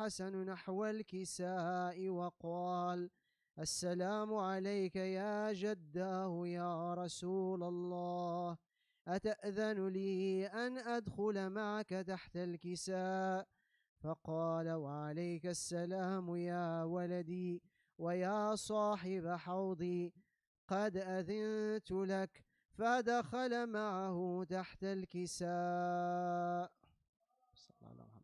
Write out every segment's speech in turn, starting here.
الحسن نحو الكساء وقال: السلام عليك يا جداه يا رسول الله، أتأذن لي أن أدخل معك تحت الكساء؟ فقال: وعليك السلام يا ولدي ويا صاحب حوضي، قد أذنت لك. فدخل معه تحت الكساء. صلى الله على محمد.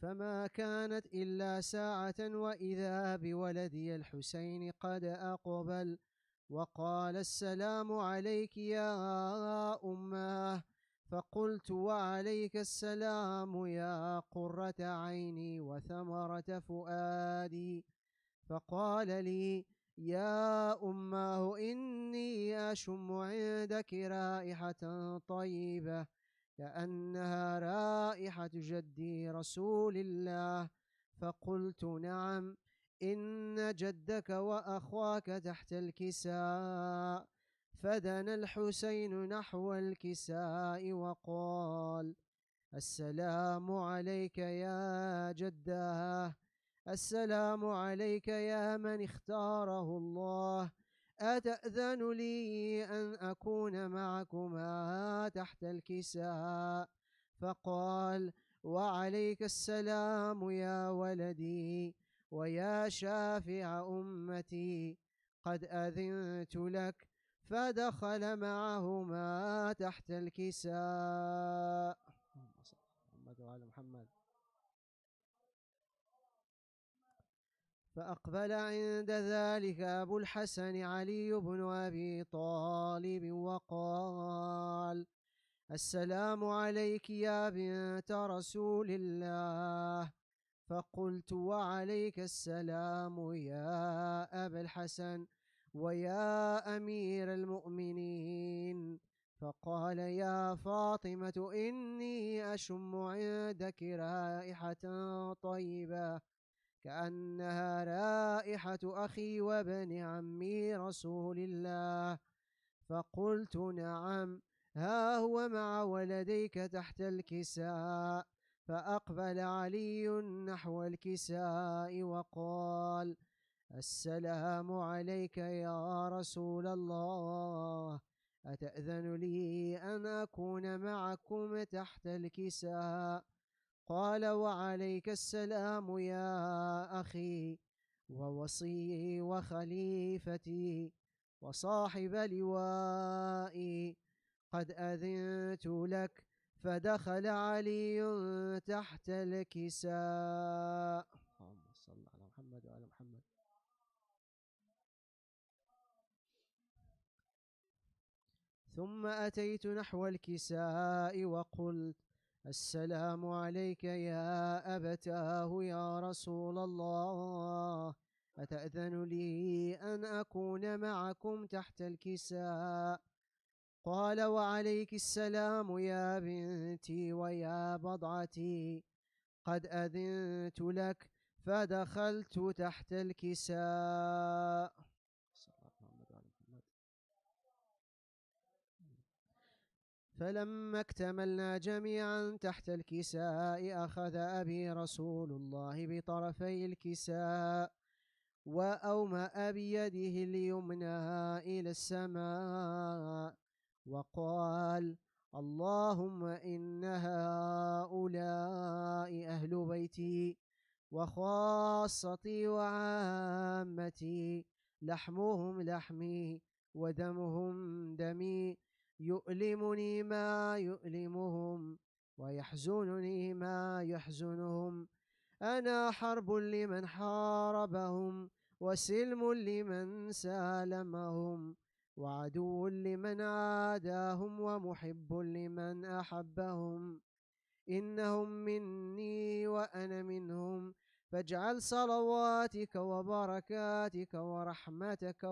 فما كانت إلا ساعة وإذا بولدي الحسين قد أقبل وقال: السلام عليك يا أماه. فقلت: وعليك السلام يا قرة عيني وثمرة فؤادي. فقال لي: يا أماه إني أشم عندك رائحة طيبة كأنها رائحة جدي رسول الله. فقلت: نعم، إن جدك وأخواك تحت الكساء. فدنا الحسين نحو الكساء وقال: السلام عليك يا جداه، السلام عليك يا من اختاره الله، أتأذن لي أن أكون معكما تحت الكساء؟ فقال: وعليك السلام يا ولدي ويا شافع أمتي، قد أذنت لك. فدخل معهما تحت الكساء. محمد وعلى محمد. فأقبل عند ذلك أبو الحسن علي بن أبي طالب وقال: السلام عليك يا بنت رسول الله. فقلت: وعليك السلام يا أبا الحسن ويا أمير المؤمنين. فقال: يا فاطمة إني أشم عندك رائحة طيبة كأنها رائحة أخي وابن عمي رسول الله. فقلت: نعم، ها هو مع ولديك تحت الكساء. فأقبل علي نحو الكساء وقال: السلام عليك يا رسول الله، أتأذن لي أن أكون معكم تحت الكساء؟ قال: وعليك السلام يا أخي ووصي وخليفتي وصاحب لوائي، قد أذنت لك. فدخل علي تحت الكساء. اللهم صل على محمد وعلى محمد. ثم أتيت نحو الكساء وقلت: السلام عليك يا أبتاه يا رسول الله، أتأذن لي أن أكون معكم تحت الكساء؟ قال: وعليك السلام يا بنتي ويا بضعتي، قد أذنت لك. فدخلت تحت الكساء. فلما اكتملنا جميعا تحت الكساء أخذ أبي رسول الله بطرفي الكساء وأومأ بيده اليمنى إلى السماء وقال: اللهم إن هؤلاء أهل بيتي وخاصتي وعامتي، لحمهم لحمي ودمهم دمي، يؤلمني ما يؤلمهم ويحزنني ما يحزنهم. أنا حرب لمن حاربهم وسلم لمن سالمهم وعدو لمن عاداهم ومحب لمن أحبهم. إنهم مني وأنا منهم، فاجعل صلواتك وبركاتك ورحمتك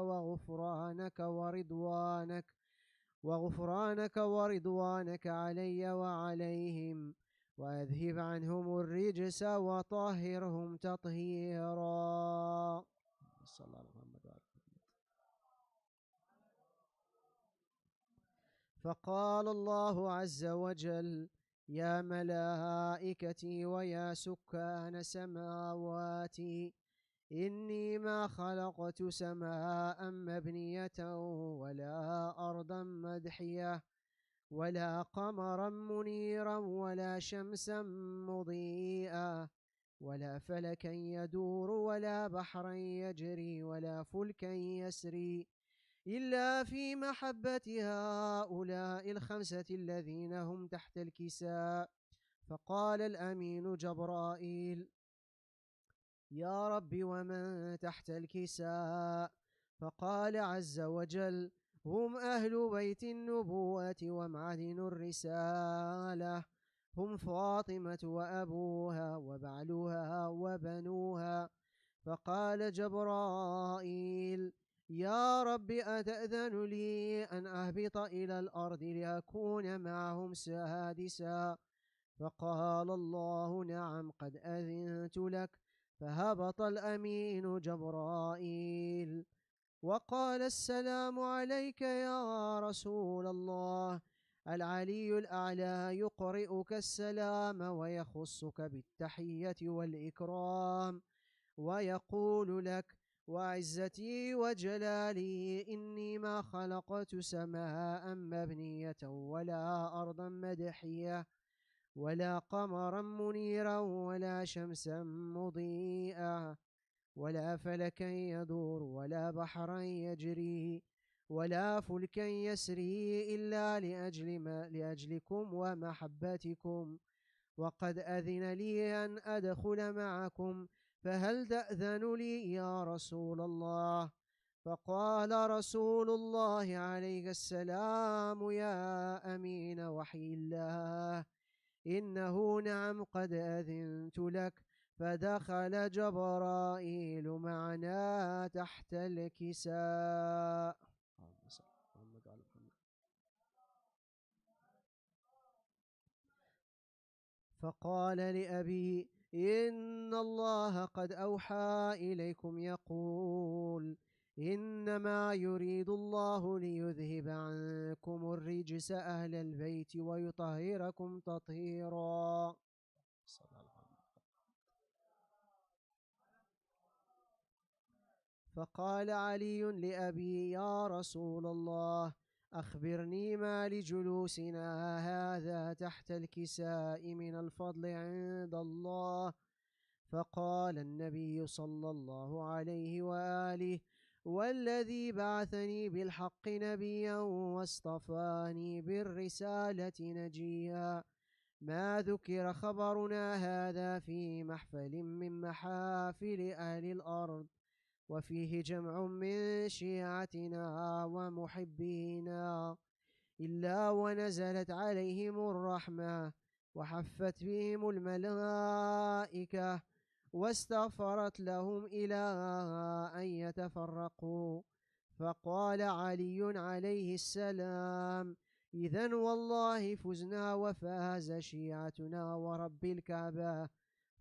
وغفرانك علي وعليهم، وأذهب عنهم الرجس وطهرهم تطهيرا. صلى الله عليه وسلم. فقال الله عز وجل: يا ملائكتي ويا سكان سماواتي، إني ما خلقت سماء مبنية ولا أرضا مدحية ولا قمرا منيرا ولا شمسا مضيئا ولا فلكا يدور ولا بحرا يجري ولا فلكا يسري إلا في محبة هؤلاء الخمسة الذين هم تحت الكساء. فقال الأمين جبرائيل: يا رب ومن تحت الكساء؟ فقال عز وجل: هم أهل بيت النبوة ومعدن الرسالة، هم فاطمة وأبوها وبعلها وبنوها. فقال جبرائيل: يا رب أتأذن لي أن أهبط إلى الأرض لأكون معهم سادسا؟ فقال الله: نعم، قد أذنت لك. فهبط الأمين جبرائيل وقال: السلام عليك يا رسول الله. العلي الأعلى يقرئك السلام ويخصك بالتحية والإكرام ويقول لك: وعزتي وجلالي إني ما خلقت سماء مبنية ولا أرضا مدحية ولا قمرا منيرا ولا شمسا مضيئا ولا فلكا يدور ولا بحرا يجري ولا فلكا يسري إلا لأجلكم ومحبتكم، وقد أذن لي أن أدخل معكم، فهل تأذن لي يا رسول الله؟ فقال رسول الله عليه السلام: يا أمين وحي الله، إنه نعم، قد أذنت لك. فدخل جبرائيل معنا تحت الكساء. فقال لأبي: إن الله قد أوحى إليكم يقول: إنما يريد الله ليذهب عنكم الرجس أهل البيت ويطهركم تطهيرا. فقال علي لأبي: يا رسول الله، أخبرني ما لجلوسنا هذا تحت الكساء من الفضل عند الله. فقال النبي صلى الله عليه وآله: والذي بعثني بالحق نبيا واصطفاني بالرسالة نجيا، ما ذكر خبرنا هذا في محفل من محافل أهل الأرض، وفيه جمع من شيعتنا ومحبينا، إلا ونزلت عليهم الرحمة وحفت بهم الملائكة واستغفرت لهم إلى أن يتفرقوا. فقال علي عليه السلام: إذن والله فزنا وفاز شيعتنا ورب الكعبة.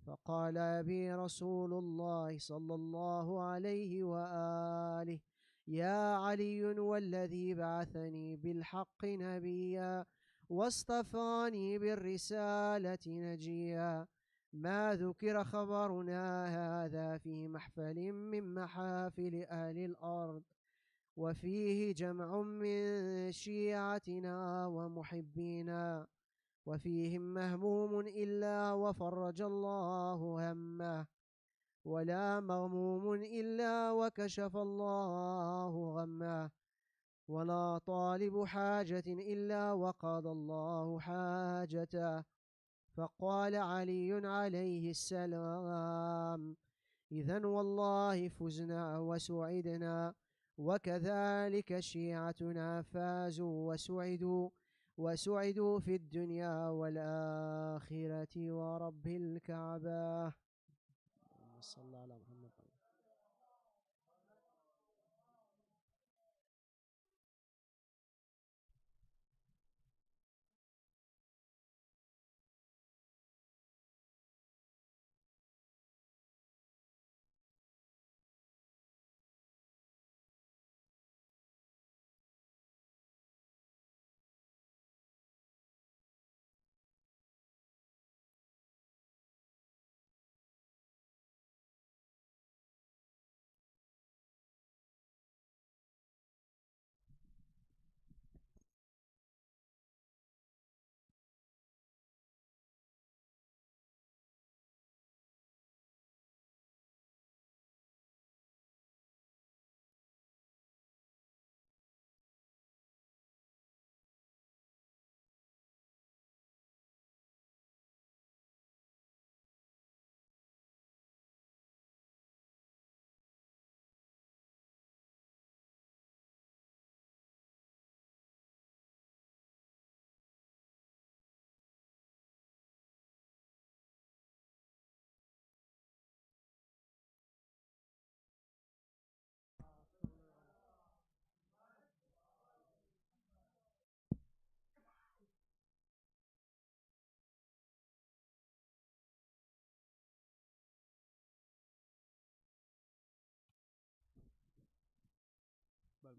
فقال أبي رسول الله صلى الله عليه وآله: يا علي، والذي بعثني بالحق نبيا واصطفاني بالرسالة نجيا، ما ذكر خبرنا هذا في محفل من محافل أهل الأرض، وفيه جمع من شيعتنا ومحبينا، وفيهم مهموم إلا وفرج الله همه، ولا مغموم إلا وكشف الله غمه، ولا طالب حاجة إلا وقضى الله حاجته. فقال علي عليه السلام: إذن والله فزنا وسعدنا، وكذلك شيعتنا فازوا وسعدوا في الدنيا والآخرة ورب الكعبة. صلى على محمد.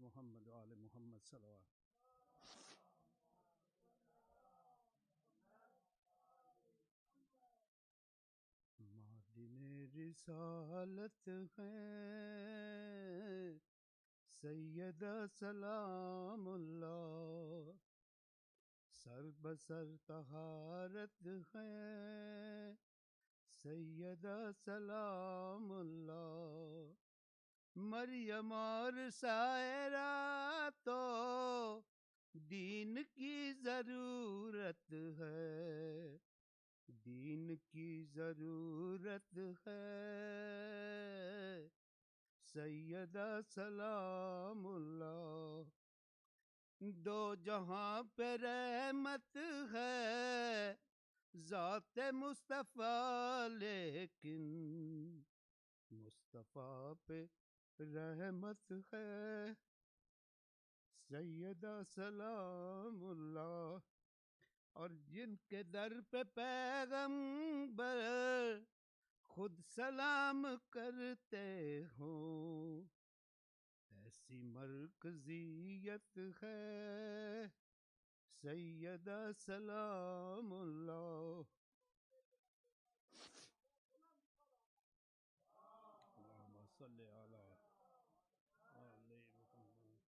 محمد وآل محمد صلوات. معدن رسالت ہے سیدہ سلام اللہ، سر بسر طہارت ہے سیدہ سلام اللہ. مریم اور سائرہ تو دین کی ضرورت ہے، دین کی ضرورت ہے سیدہ سلام اللہ. دو جہاں پہ رحمت ہے ذات مصطفیٰ، لیکن مصطفیٰ پہ رحمت ہے سیدہ سلام اللہ. اور جن کے در پہ پیغمبر خود سلام کرتے ہوں، ایسی مرکزیت ہے سیدہ سلام اللہ. اللہم صلی علی آل محمد.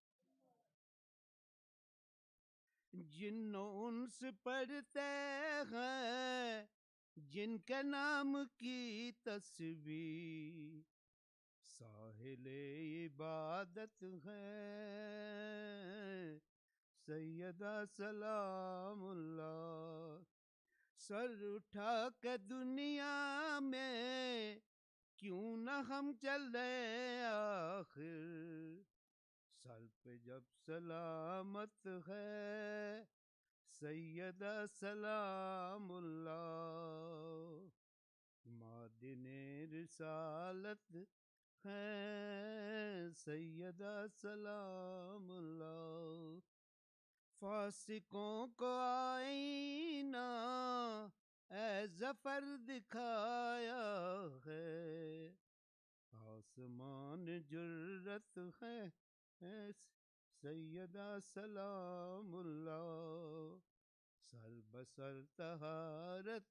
جن و انس پڑھتے ہیں جن کے نام کی تسبیح، ساحل عبادت ہے سیدہ سلام اللہ. سر اٹھا کے دنیا میں کیوں نہ ہم چلے آخر، سر پہ جب سلامت ہے سیدہ سلام اللہ. معدن رسالت ہے سیدہ سلام اللہ. فاسقوں کو آئینہ اے ظفر دکھایا ہے، آسمان جرت ہے سیدہ سلام اللہ. سر بسر طہارت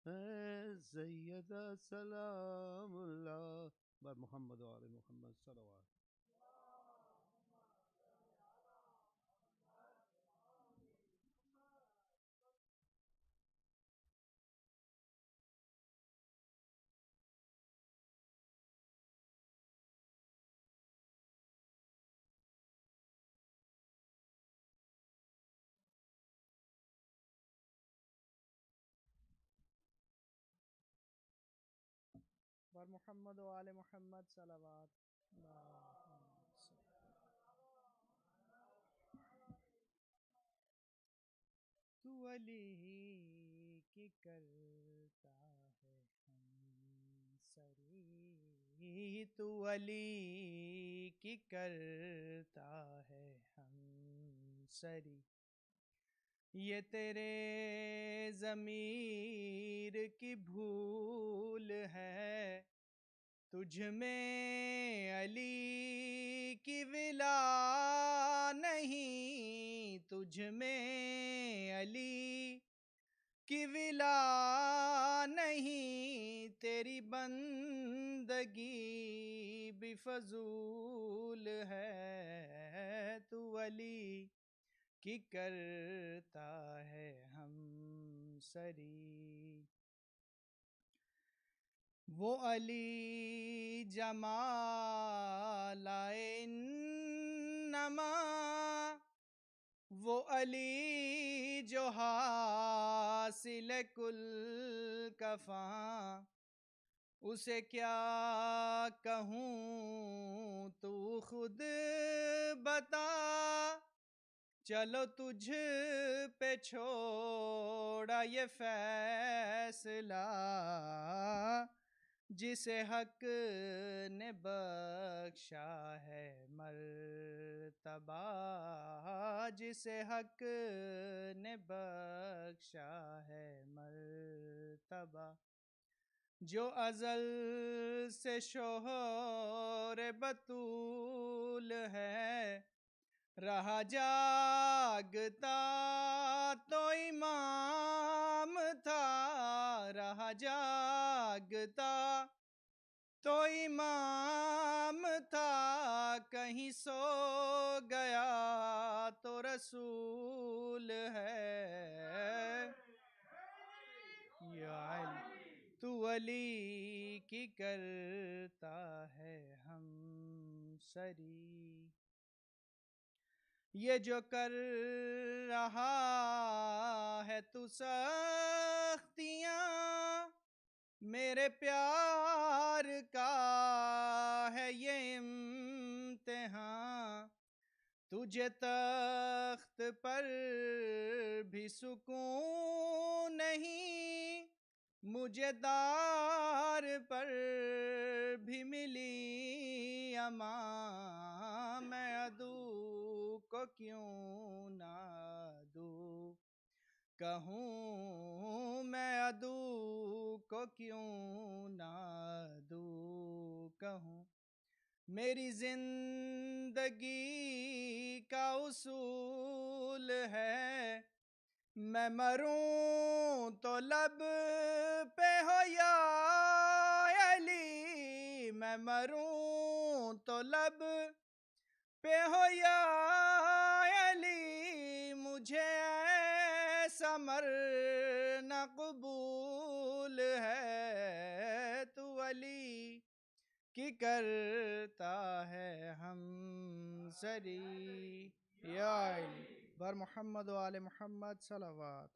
ہے سیدہ سلام اللہ. بر محمد و آل محمد صلوات. بر محمد و آل محمد صلوات. تو علی کی کرتا ہے ہم سری، تو علی کی کرتا ہے ہم سری، یہ تیرے ضمیر کی بھول ہے، تجھ میں علی کی ولا نہیں، تجھ میں علی کی ولا نہیں، تیری بندگی بھی فضول ہے، تو علی کی کرتا ہے ہم سری. وہ علی جمال انما، وہ علی جو حاصل کل کفاں، اسے کیا کہوں تو خود بتا، چلو تجھ پہ چھوڑا یہ فیصلہ، جسے حق نے بخشا ہے مرتبہ، جسے حق نے بخشا ہے مرتبہ. جو ازل سے شوہر بطول ہے रहा जागता तो इमाम था, रहा जागता तो इमाम था, कहीं सो गया तो रसूल है। या अली, तू अली की करता है हम सरी, ये जो कर रहा है तू सख्तियां, मेरे प्यार का है ये इम्तिहान। तुझे तख्त पर भी सुकून नहीं, मुझे दार पर भी मिली अमा, मैं अदू को क्यों ना दूं, कहूँ मैं अदू को क्यों ना दूं, कहूँ मेरी जिंदगी का उसूल है, मैं मरूं तो लब पे हो या अली, मैं मरूं तो लब पे हो या अली, मुझे ऐसा मरना कबूल है। तू अली की करता है हम सरी, या अली बर मोहम्मद वाले मोहम्मद सलावत।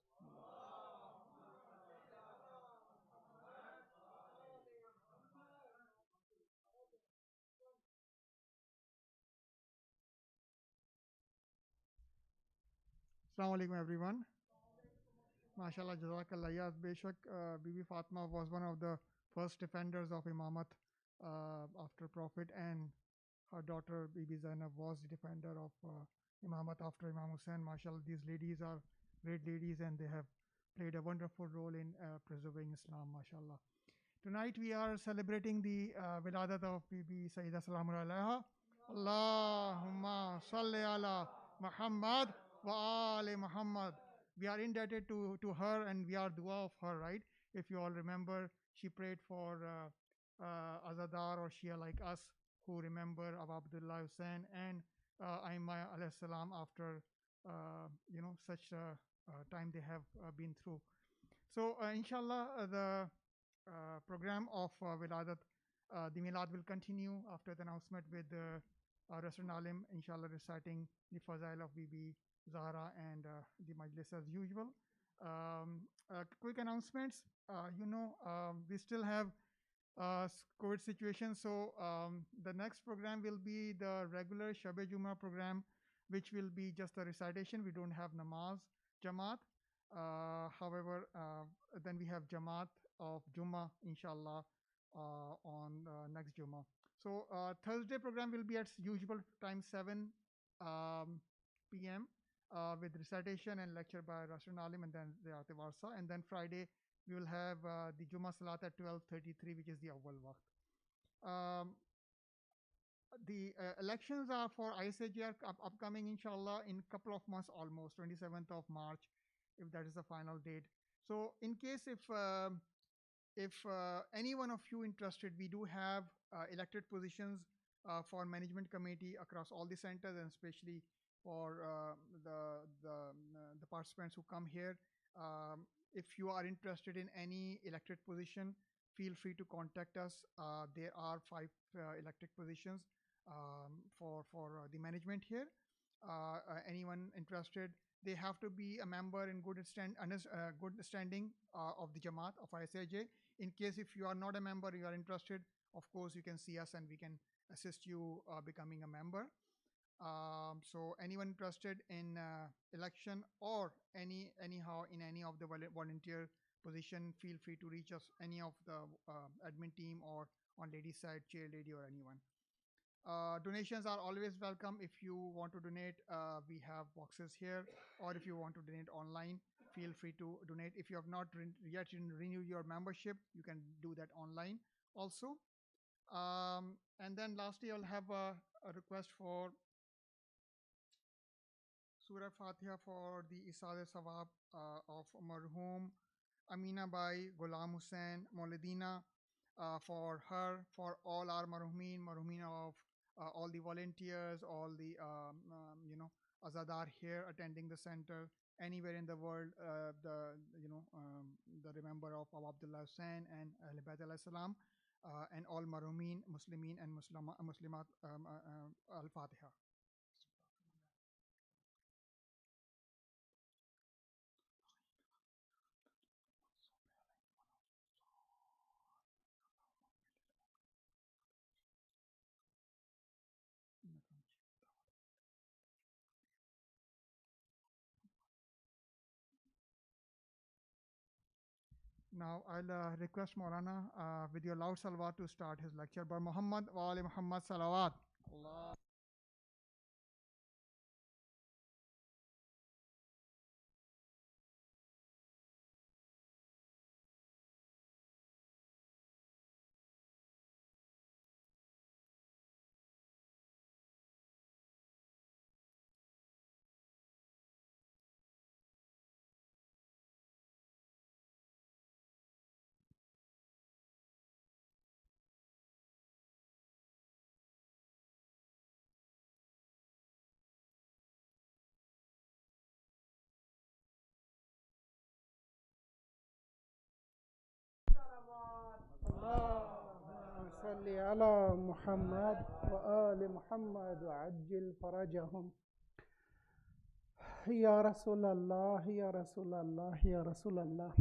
Assalamu alaikum everyone. MashaAllah, Jazakallah. Yes, Beshak, Bibi Fatima was one of the first defenders of Imamat after Prophet, and her daughter Bibi Zainab was the defender of Imamat after Imam Hussein. MashaAllah, these ladies are great ladies and they have played a wonderful role in preserving Islam. MashaAllah. Tonight we are celebrating the Wiladat of Bibi Sayyida Salamu Alaiha. Allahumma salli ala Muhammad wa ali Muhammad. We are indebted to her and we are dua of her, right? If you all remember, she prayed for Azadar or Shia like us who remember Abu Abdullah Hussain and Aimma alayhi salam after such time they have been through. So inshallah the program of Wiladat, the Milad will continue after the announcement with Rasul Alim, inshallah, reciting the Fazail of Bibi Zahra and the Majlis as usual. Quick announcements. We still have COVID situation, so the next program will be the regular Shabe Juma program, which will be just a recitation. We don't have namaz, Jamaat. However, then we have Jamaat of Juma, inshallah, on next Juma. So Thursday program will be at usual time 7 p.m. With recitation and lecture by Rasul Alim and then the Warsa. And then Friday we will have the Juma Salat at 12:33, which is the Awwal Waqt. The elections are for ISAG are upcoming, inshallah, in a couple of months almost, 27th of March, if that is the final date. So in case if any one of you interested, we do have elected positions for management committee across all the centers and especially for the participants who come here. If you are interested in any elected position, feel free to contact us. There are 5 elected positions for the management here. Anyone interested, they have to be a member in good standing of the Jamaat of ISAJ. In case if you are not a member, you are interested, of course you can see us and we can assist you becoming a member. So anyone interested in election or anyhow in any of the volunteer position, feel free to reach us, any of the admin team or on ladies side, chair lady or anyone. Donations are always welcome. If you want to donate, we have boxes here, or if you want to donate online, feel free to donate. If you have not yet renewed your membership, you can do that online also. And then lastly, I'll have a request for Surah Fatiha for the Isad Sawab of Marhum Amina Bai Ghulam Hussain Maulidina, for her, for all our marhumin of all the volunteers, all the azadar here attending the center, anywhere in the world, the remember of Abu Abdullah Hussain and Ahl Bayt alayhi salam, and all marhumin, Muslimin and Muslimat, Al-Fatiha. Now I'll request Maulana with your loud salawat to start his lecture. By Muhammad wa ali Muhammad salawat. Allah. اللهم صل على محمد وآل محمد وعجل فرجهم. يا رسول الله يا رسول الله يا رسول الله.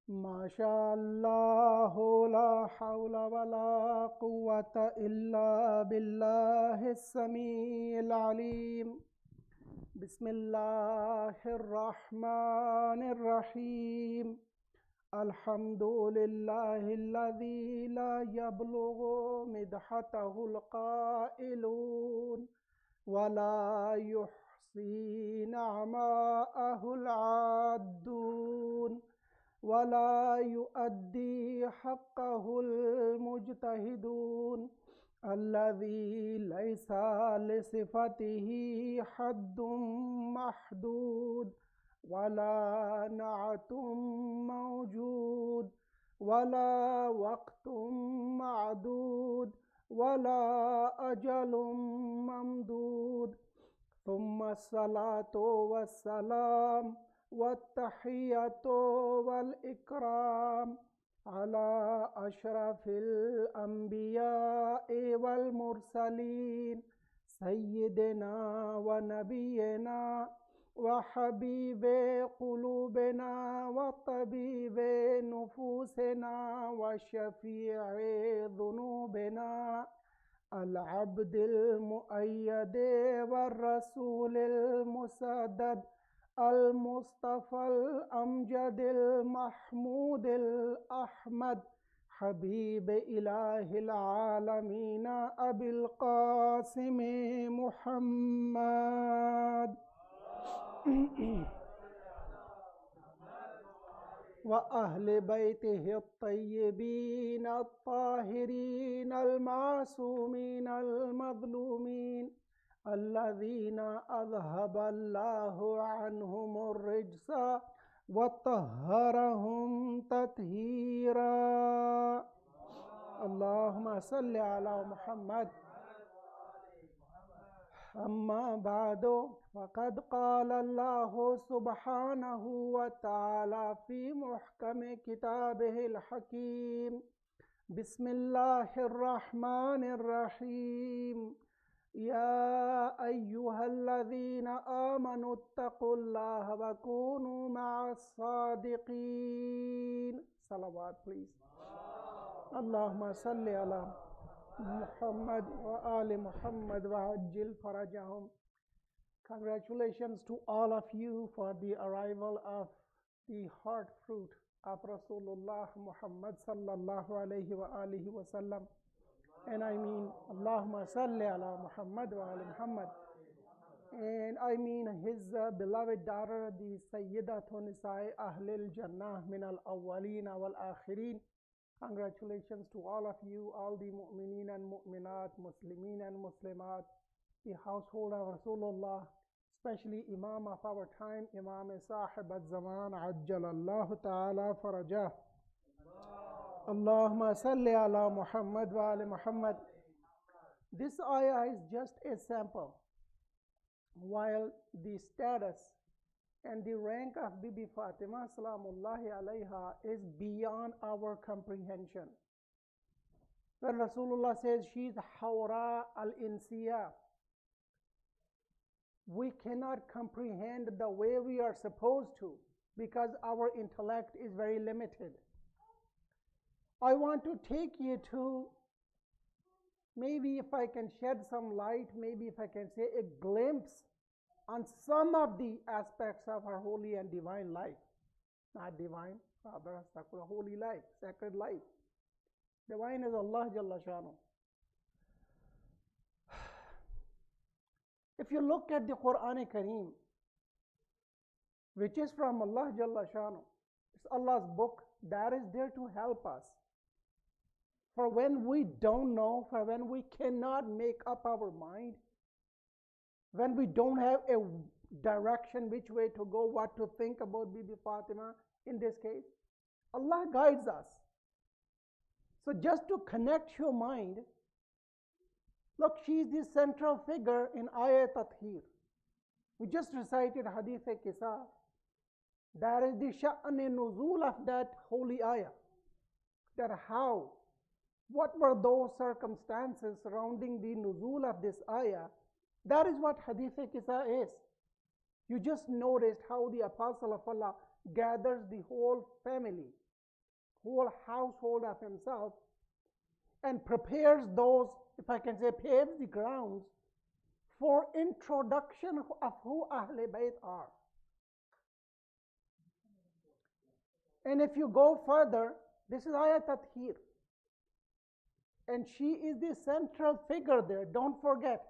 ما شاء الله لا حول ولا قوة إلا بالله السميع العليم. بسم الله الرحمن الرحيم. الحمد لله الذي لا يبلغ مدحته القائلون ولا يحصي نعماءه العادون ولا يؤدي حقه المجتهدون الذي ليس لصفته حد محدود ولا نعت موجود ولا وقت معدود ولا أجل ممدود. ثم الصلاة والسلام والتحية والإكرام على أشرف الأنبياء والمرسلين سيدنا ونبينا وحبيب قلوبنا وطبيب نفوسنا وشفيع ذنوبنا العبد المؤيد والرسول المسدد المصطفى الأمجد المحمود الأحمد حبيب إله العالمين أبي القاسم محمد وأهل بيته الطيبين الطاهرين المعصومين المظلومين الذين أذهب الله عنهم الرجس وطهرهم تطهيرا. اللهم صل على محمد. أما بعد فقد قال الله سبحانه وتعالى في محكم كتابه الحكيم. بسم الله الرحمن الرحيم. يا أيها الذين آمنوا اتقوا الله وكونوا مع الصادقين. صلوات please. اللهم صل على محمد وآل محمد وعجل فرجهم. Congratulations to all of you for the arrival of the heart fruit of Rasulullah Muhammad sallallahu alayhi wa alihi wa sallam. And I mean, Allahumma salli ala Muhammad wa ali Muhammad. And I mean his beloved daughter, the Sayyidatun Nisa'i Ahlil Jannah min al-awwalina wal-akhirin. Congratulations to all of you, all the mu'mineen and mu'minat, Muslimin and Muslimat, the household of Rasulullah, especially Imam of our time, Imam Sahib al-Zaman, Ajjalallahu Ta'ala Farajah. Allahumma salli ala Muhammad wa ali Muhammad. This ayah is just a sample, while the status and the rank of Bibi Fatima salamullahi alayha is beyond our comprehension. When Rasulullah says she's Hawra al-Insiya, we cannot comprehend the way we are supposed to because our intellect is very limited. I want to take you to, maybe if I can shed some light, maybe if I can say a glimpse on some of the aspects of her holy and divine life. Not divine, rather holy life, sacred life. Divine is Allah Jalla Shanu. If you look at the Quran Kareem, which is from Allah Jalla Shanu, it's Allah's book that is there to help us. For when we don't know, for when we cannot make up our mind, when we don't have a direction which way to go, what to think about Bibi Fatima in this case, Allah guides us. So just to connect your mind, look, she is the central figure in Ayat Tathir. We just recited Hadith-e-Kisa. That is the Sha'n-e-Nuzul of that holy ayah. That how, what were those circumstances surrounding the Nuzul of this ayah? That is what Hadith-e-Kisa is. You just noticed how the Apostle of Allah gathers the whole family, whole household of himself, and prepares those, if I can say, paves the grounds for introduction of who Ahle Bayt are. And if you go further, this is Ayat Tathir. And she is the central figure there. Don't forget,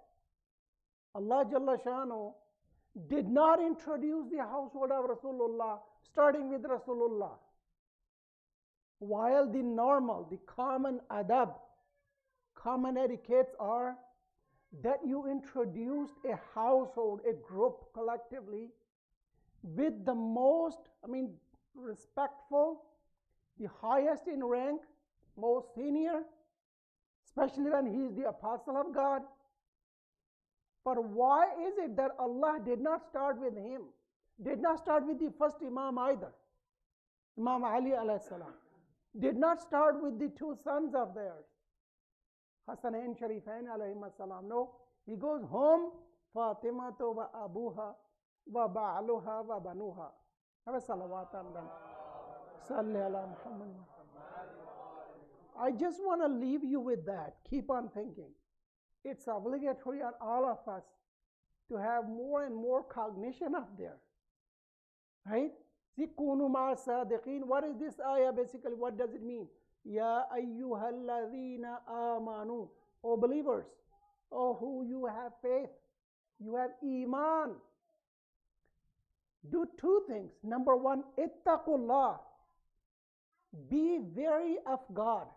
Allah Jalla Shanu did not introduce the household of Rasulullah starting with Rasulullah. While the normal, the common adab, common etiquettes are that you introduced a household, a group collectively with the most, respectful, the highest in rank, most senior, especially when he is the apostle of God. But why is it that Allah did not start with him? Did not start with the first Imam either. Imam Ali alayhi salam. Did not start with the two sons of theirs, Hasanain Sharifain alayhi salam. No, he goes home, Fatima to wa abuha wa ba'aluha wa banuha. Have a salawat on them. Salli ala Muhammad. I just want to leave you with that. Keep on thinking. It's obligatory on all of us to have more and more cognition of there. Right? What is this ayah basically? What does it mean? Ya ayyuhalladhina amanu. O believers, O who you have faith, you have iman. Do two things. Number one, ittaqullah. Be wary of God.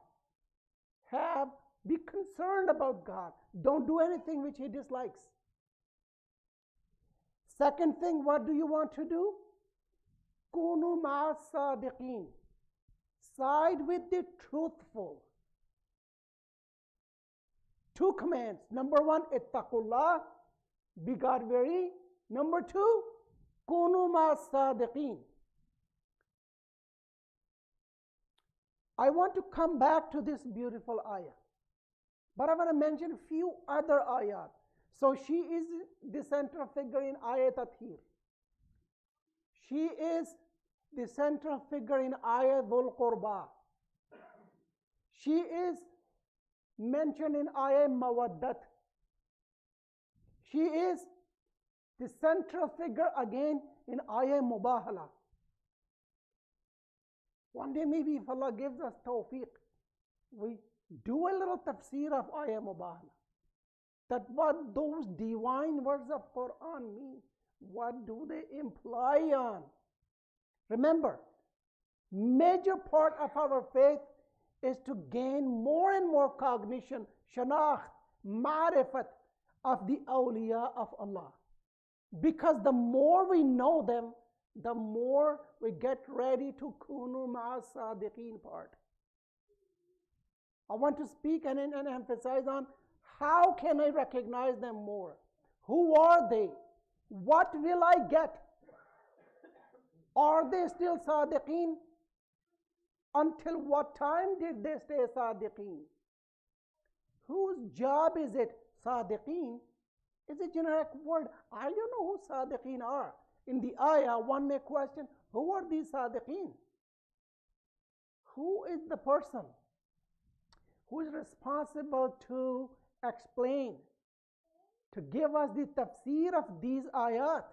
Be concerned about God. Don't do anything which He dislikes. Second thing, what do you want to do? Kunu ma'a sadiqeen. Side with the truthful. Two commands. Number one, ittaqullah. Be God wary. Number two, kunu ma'a sadiqeen. I want to come back to this beautiful ayah. But I want to mention a few other ayat. So she is the central figure in Ayat Tathir. She is the central figure in Ayat Dhul Qurba. She is mentioned in Ayat Mawaddat. She is the central figure again in Ayat Mubahala. One day maybe if Allah gives us tawfiq, we do a little tafsir of Ayah Mubahala. That what those divine words of Quran mean. What do they imply on? Remember, major part of our faith is to gain more and more cognition, shanakh, ma'rifat of the awliya of Allah. Because the more we know them, the more we get ready to kunu ma'a sadiqeen part. I want to speak and emphasize on how can I recognize them more? Who are they? What will I get? Are they still sadiqeen? Until what time did they stay sadiqeen? Whose job is it? Sadiqeen is a generic word. I don't know who sadiqeen are. In the ayah, one may question, who are these sadiqeen? Who is the person who is responsible to explain, to give us the tafsir of these ayat?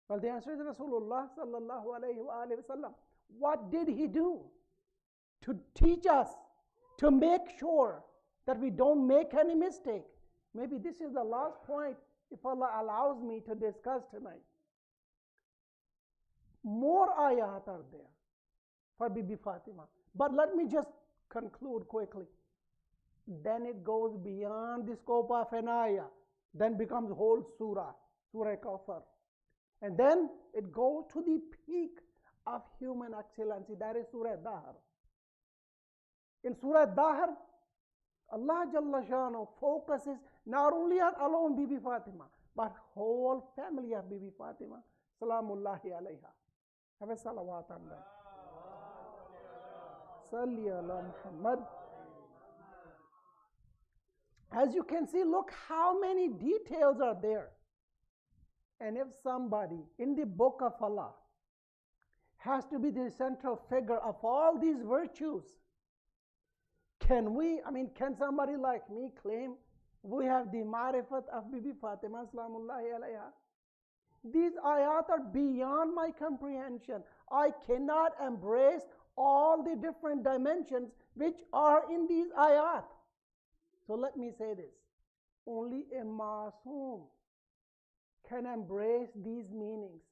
Well, the answer is Rasulullah sallallahu alayhi wa sallam. What did he do to teach us, to make sure that we don't make any mistake? Maybe this is the last point, if Allah allows me to discuss tonight. More ayat are there for Bibi Fatima. But let me just conclude quickly. Then it goes beyond the scope of an ayah, then becomes whole surah, Surah Kawthar. And then it goes to the peak of human excellency, that is Surah Dahr. In Surah Dahr, Allah Jalla Shanu focuses not only on alone Bibi Fatima, but whole family of Bibi Fatima. Salamullahi alayha. Have a salawat on them. Salli ala Muhammad. As you can see, look how many details are there. And if somebody in the book of Allah has to be the central figure of all these virtues, can somebody like me claim we have the ma'rifat of Bibi Fatima salamullahi alayha? These ayat are beyond my comprehension. I cannot embrace all the different dimensions which are in these ayat. So let me say this. Only a masoom can embrace these meanings.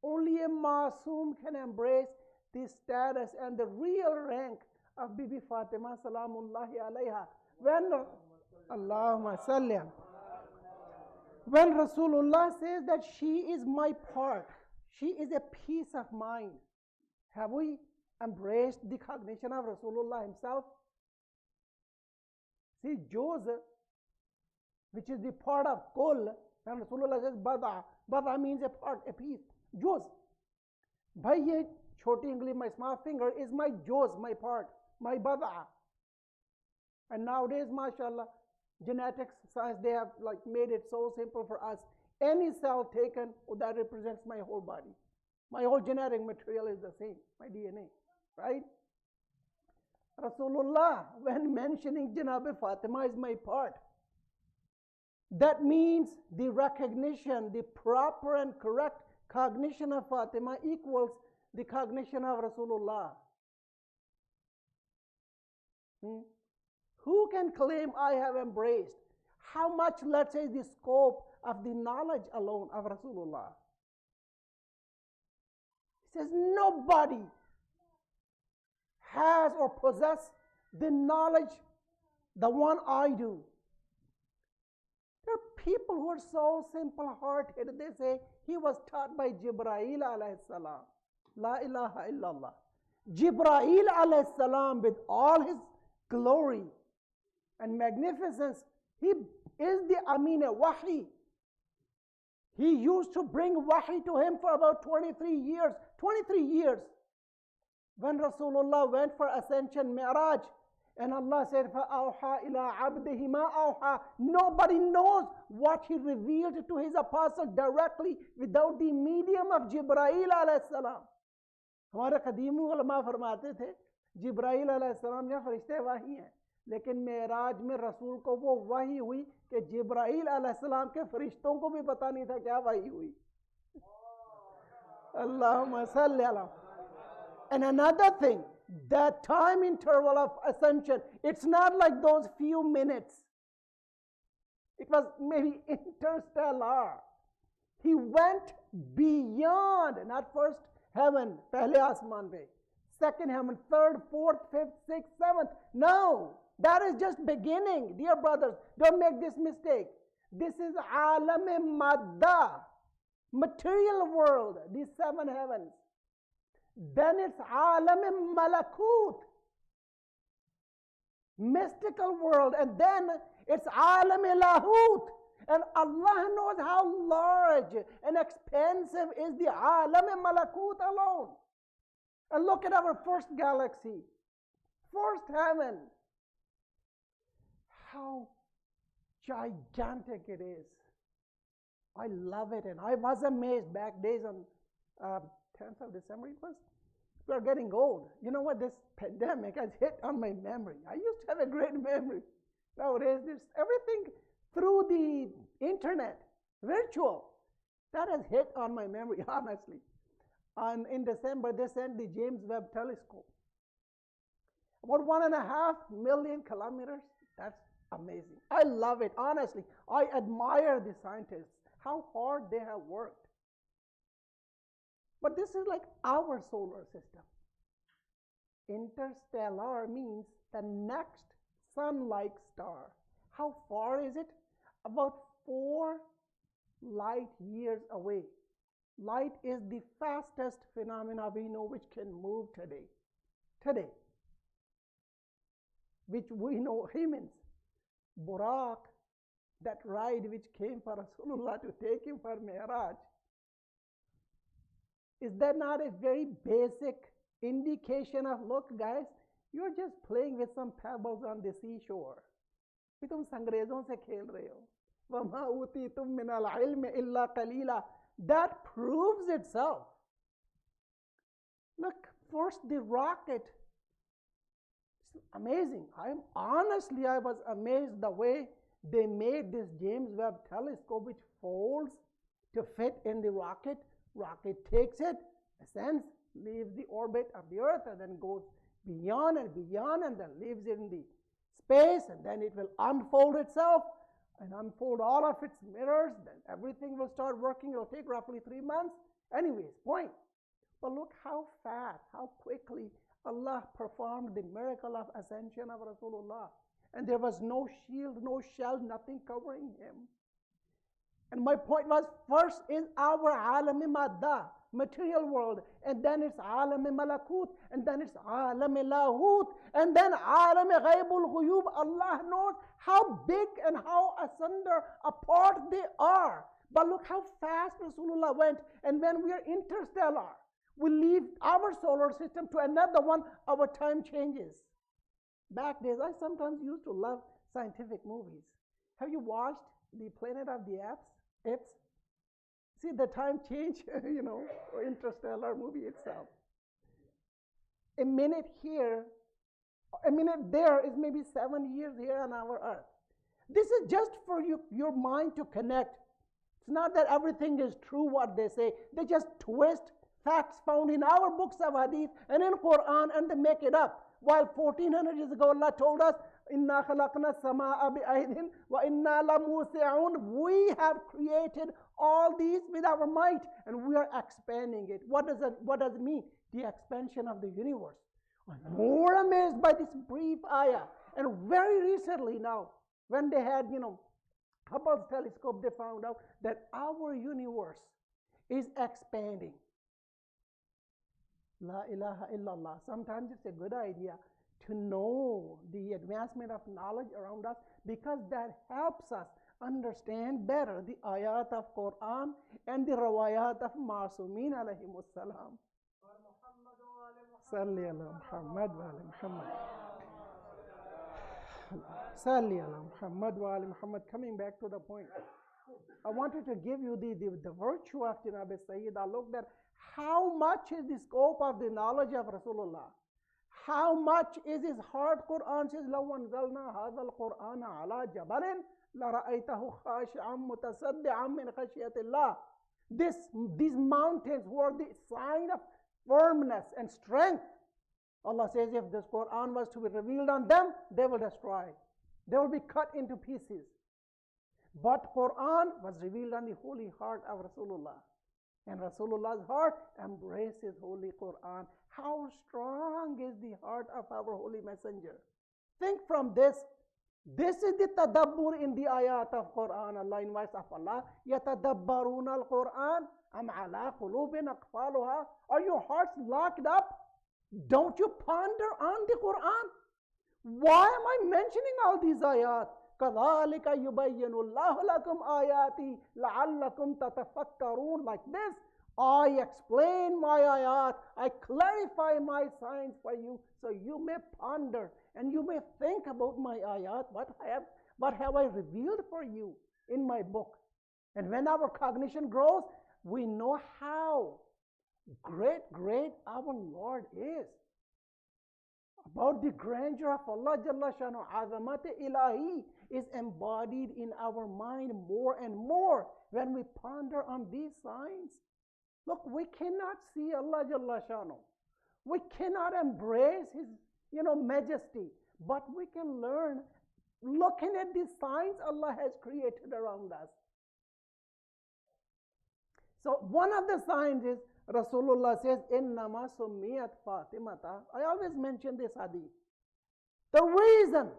Only a masoom can embrace the status and the real rank of Bibi Fatima salamullahi alayha. Allahumma salli. When Rasulullah says that she is my part, she is a piece of mine, have we embraced the cognition of Rasulullah himself? See, Juz, which is the part of Kul, and Rasulullah says Bada means a part, a piece. Juz. Bhai, ye choti ungli, my small finger, is my Juz, my part, my Bada. And nowadays, mashallah, genetics, science, they have made it so simple for us. Any cell taken, that represents my whole body. My whole genetic material is the same, my DNA, right? Rasulullah, when mentioning Janab Fatima is my part, that means the recognition, the proper and correct cognition of Fatima equals the cognition of Rasulullah. Who can claim I have embraced? How much, let's say, the scope of the knowledge alone of Rasulullah? He says nobody has or possesses the knowledge, the one I do. There are people who are so simple-hearted, they say he was taught by Jibreel alayhi salam. La ilaha illallah. Jibreel alayhi salam, with all his glory and magnificence, he is the Amin Wahi. He used to bring Wahi to him for about 23 years. 23 years. When Rasulullah went for Ascension Mi'raj, and Allah said, فَأَوْحَى إِلَىٰ عَبْدِهِ مَا أَوْحَى. Nobody knows what he revealed to his apostle directly without the medium of Jibreel alayhi salam. हमारे कदीम उलमा फरमाते थे जिब्राइल अलैहिस्सलाम या फरिश्ते वाही हैं, लेकिन मेराज में रसूल को वो वही हुई कि जिब्राइल अलैहिस्सलाम के फरिश्तों को भी पता नहीं था क्या वही हुई. Allahumma salli ala. And another thing, that time interval of ascension, it's not like those few minutes. It was maybe interstellar. He went beyond, not first heaven, pehle asman pe, second heaven, third, fourth, fifth, sixth, seventh. No, that is just beginning. Dear brothers, don't make this mistake. This is alam madda, material world, these 7 heavens. Then it's alam malakut, mystical world, and then it's alam lahut. And Allah knows how large and expansive is the alam malakut alone. And look at our first galaxy, first heaven. How gigantic it is. I love it, and I was amazed back days on 10th of December it was. We are getting old. You know what? This pandemic has hit on my memory. I used to have a great memory. Nowadays, there's everything through the internet, virtual. That has hit on my memory, honestly. In December, they sent the James Webb Telescope. About 1.5 million kilometers. That's amazing. I love it, honestly. I admire the scientists, how hard they have worked. But this is like our solar system. Interstellar means the next sun-like star. How far is it? About 4 light years away. Light is the fastest phenomena we know which can move today. Today. Which we know humans. Burak, that ride which came for Rasulullah to take him for Mi'raj. Is that not a very basic indication of, look guys, you're just playing with some pebbles on the seashore. तुम संग्रेजों से खेल रहे हो. वमा उतीतुम मिनल इल्म इल्ला कलीला. That proves itself. Look, first the rocket. It's amazing. I was amazed the way they made this James Webb Telescope, which folds to fit in the rocket. Rocket takes it, ascends, leaves the orbit of the Earth, and then goes beyond, and then leaves it in the space, and then it will unfold itself and unfold all of its mirrors. Then everything will start working. It will take roughly 3 months. Anyways, point. But look how fast, how quickly Allah performed the miracle of ascension of Rasulullah. And there was no shield, no shell, nothing covering him. And my point was, first is our alam-i madda, material world, and then it's alam-i malakut, and then it's alam-i lahut, and then alam-i ghaibul ghuyub. Allah knows how big and how asunder apart they are. But look how fast Rasulullah went. And when we are interstellar, we leave our solar system to another one, our time changes. Back days, I sometimes used to love scientific movies. Have you watched the Planet of the Apes? See the time change, or interstellar movie itself. A minute here, a minute there is maybe 7 years here on our earth. This is just for your mind to connect. It's not that everything is true what they say. They just twist facts found in our books of hadith and in Quran, and they make it up. While 1400 years ago Allah told us, Inna khalaqna samaa bi'aydin wa inna lamusi'un. We have created all these with our might, and we are expanding it. What does it mean? The expansion of the universe. I'm more amazed by this brief ayah. And very recently now, when they had, Hubble's telescope, they found out that our universe is expanding. La ilaha illallah. Sometimes it's a good idea to know the advancement of knowledge around us, because that helps us understand better the ayat of Quran and the rawayat of Masumin alayhimus salam. Salli ala Muhammad wa ala Muhammad. Salli ala Muhammad wa ala Muhammad. Coming back to the point, I wanted to give you the virtue of Janab Sayyidah. Look at how much is the scope of the knowledge of Rasulullah. How much is his heart? Quran says, لَوْ أَنزَلْنَا هَذَا الْقُرْآنَ عَلَى جَبَلٍ لَرَأَيْتَهُ خَاشِعًا مُتَصَدِّعًا مِنْ خَشْيَةِ اللَّهِ. These mountains were the sign of firmness and strength. Allah says, if this Quran was to be revealed on them, they will destroy. They will be cut into pieces. But Quran was revealed on the holy heart of Rasulullah. And Rasulullah's heart embraces holy Quran. How strong is the heart of our holy messenger? Think from this. This is the tadabbur in the ayat of Quran. Allah invites of Allah. يَتَدَبَّرُونَ الْقُرْآنَ أَمْ عَلَىٰ قُلُوبٍ أَقْفَالُهَا. Are your hearts locked up? Don't you ponder on the Quran? Why am I mentioning all these ayat? كَذَلِكَ يُبَيِّنُ اللَّهُ لَكُمْ آيَاتِهِ لَعَلَّكُمْ تَتَفَكَّرُونَ. Like this, I explain my ayat, I clarify my signs for you, so you may ponder and you may think about my ayat. What have I revealed for you in my book? And when our cognition grows, we know how great our Lord is. About the grandeur of Allah Jalla Shanu, Azamat Ilahi is embodied in our mind more and more when we ponder on these signs. Look, we cannot see Allah Jalla Shanu. We cannot embrace His, majesty, but we can learn looking at the signs Allah has created around us. So one of the signs is Rasulullah says, "Innama summiyat Fatimata." I always mention this hadith. The reason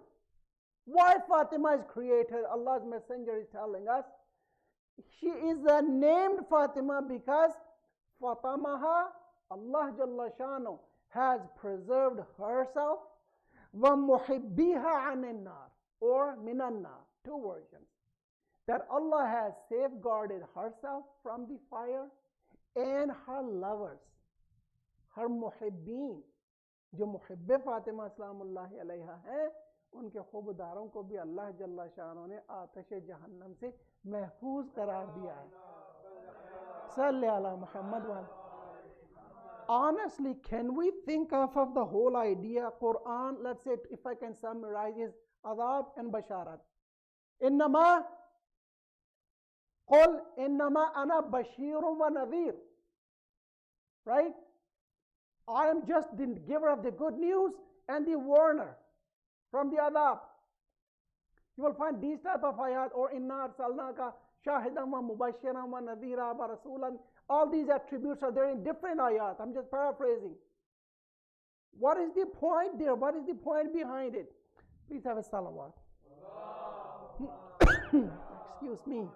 why Fatima is created, Allah's Messenger is telling us, she is named Fatima because Fatamaha, Allah Jalla Shanu, has preserved herself, wa muhibbiha anin nar, or minan nar, two versions. That Allah has safeguarded herself from the fire and her lovers, her muhibbeen, जो मुहिब्बे फातिमा सलामुल्लाह अलैहा हैं, उनके खूबदारों को भी अल्लाह जल्ला शानो ने आतिश जहन्नम से महफूज करार दिया है. सल्ले अला मुहम्मद व Honestly, can we think of the whole idea? Quran, let's say, if I can summarize, is adab and basharat. Innama qul innama ana bashirun wa nadhir. Right? I am just the giver of the good news and the warner from the adab. You will find these type of ayat, or inna arsalnaka shahidan wa mubashiran wa nadhira wa rasulan. All these attributes are there in different ayat. I'm just paraphrasing. What is the point there? What is the point behind it? Please have a salawat. Excuse me.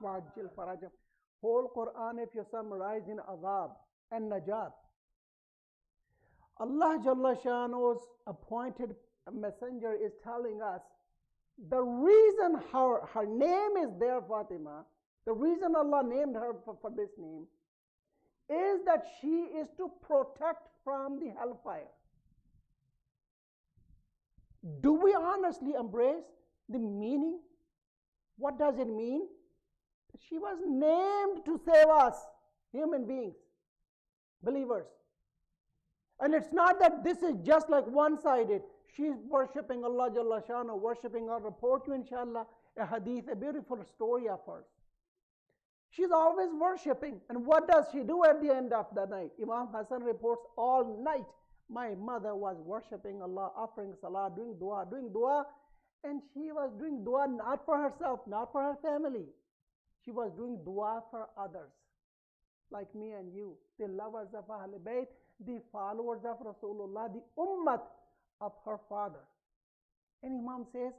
Wajil farajam. Whole Quran, if you summarize in azab and najat, Allah Jalla Shanu's appointed messenger is telling us the reason her name is there, Fatima, the reason Allah named her for this name is that she is to protect from the hellfire. Do we honestly embrace the meaning? What does it mean? She was named to save us, human beings, believers. And it's not that this is just like one-sided. She's worshipping Allah Jalla Shanu, worshipping. I'll report you, inshallah, a hadith, a beautiful story of hers. She's always worshipping. And what does she do at the end of the night? Imam Hassan reports all night, my mother was worshipping Allah, offering salah, doing dua. And she was doing dua not for herself, not for her family. She was doing dua for others, like me and you, the lovers of Ahl Bayt, the followers of Rasulullah, the ummat of her father. And Imam says,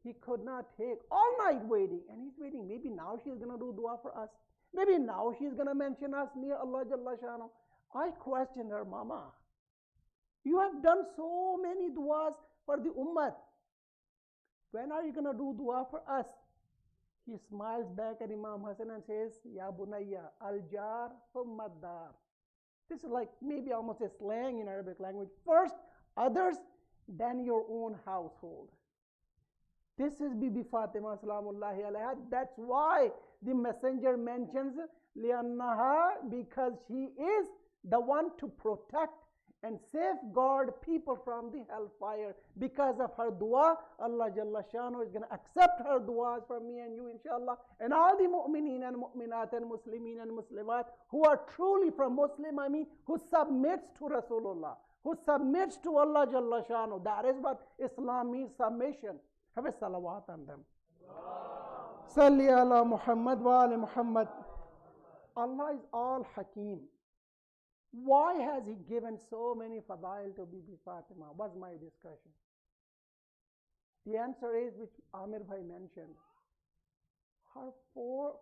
he could not take all night waiting, and he's waiting. Maybe now she's going to do dua for us. Maybe now she's going to mention us near Allah Jalla Shanu. I questioned her, Mama, you have done so many duas for the ummah. When are you going to do dua for us? He smiles back at Imam Hassan and says, Ya bunayya, al-jar thumma dar. This is like maybe almost a slang in Arabic language. First others, then your own household. This is Bibi Fatima salamullahi alayha. That's why the messenger mentions li'annaha, because she is the one to protect and safeguard people from the hellfire. Because of her dua, Allah Jalla Shanu is going to accept her duas for me and you, inshallah. And all the mu'mineen and mu'minat and muslimin and muslimat who are truly from Muslim, who submits to Rasulullah, who submits to Allah Jalla Shanu. That is what Islam means, submission. Have a salawat on them. Salli ala Muhammad wa ali Muhammad. Allah is all Hakim. Why has He given so many fadail to Bibi Fatima? Was my discussion. The answer is, which Amir Bhai mentioned, her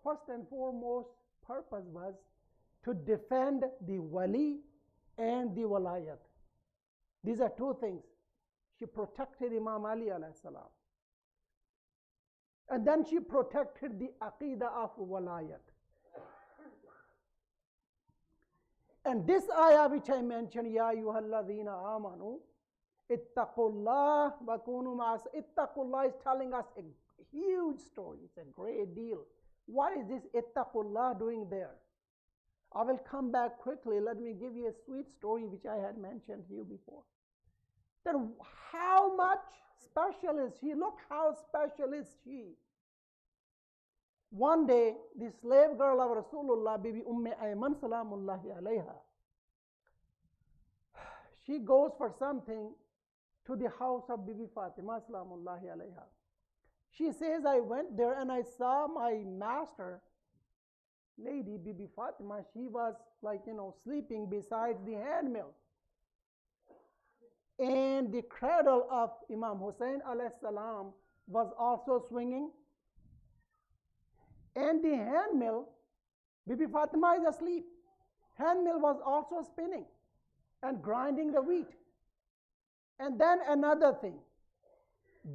first and foremost purpose was to defend the wali and the walayat. These are two things. She protected Imam Ali alayhi salam. And then she protected the aqidah of walayat. And this ayah which I mentioned, Ya ayyuhalladhina amanu, ittaqullah wa kunu ma'as. Ittaqullah is telling us a huge story. It's a great deal. What is this ittaqullah doing there? I will come back quickly. Let me give you a sweet story which I had mentioned to you before. Then how much special is she? Look how special is she. One day, the slave girl of Rasulullah, Bibi Ayman salamullahi alayha, she goes for something to the house of Bibi Fatima salamullahi alayha. She says, I went there and I saw my master, lady Bibi Fatima. She was sleeping beside the handmill. And the cradle of Imam Hussein alayhi salam was also swinging. And the handmill, Bibi Fatima is asleep. Handmill was also spinning and grinding the wheat. And then another thing.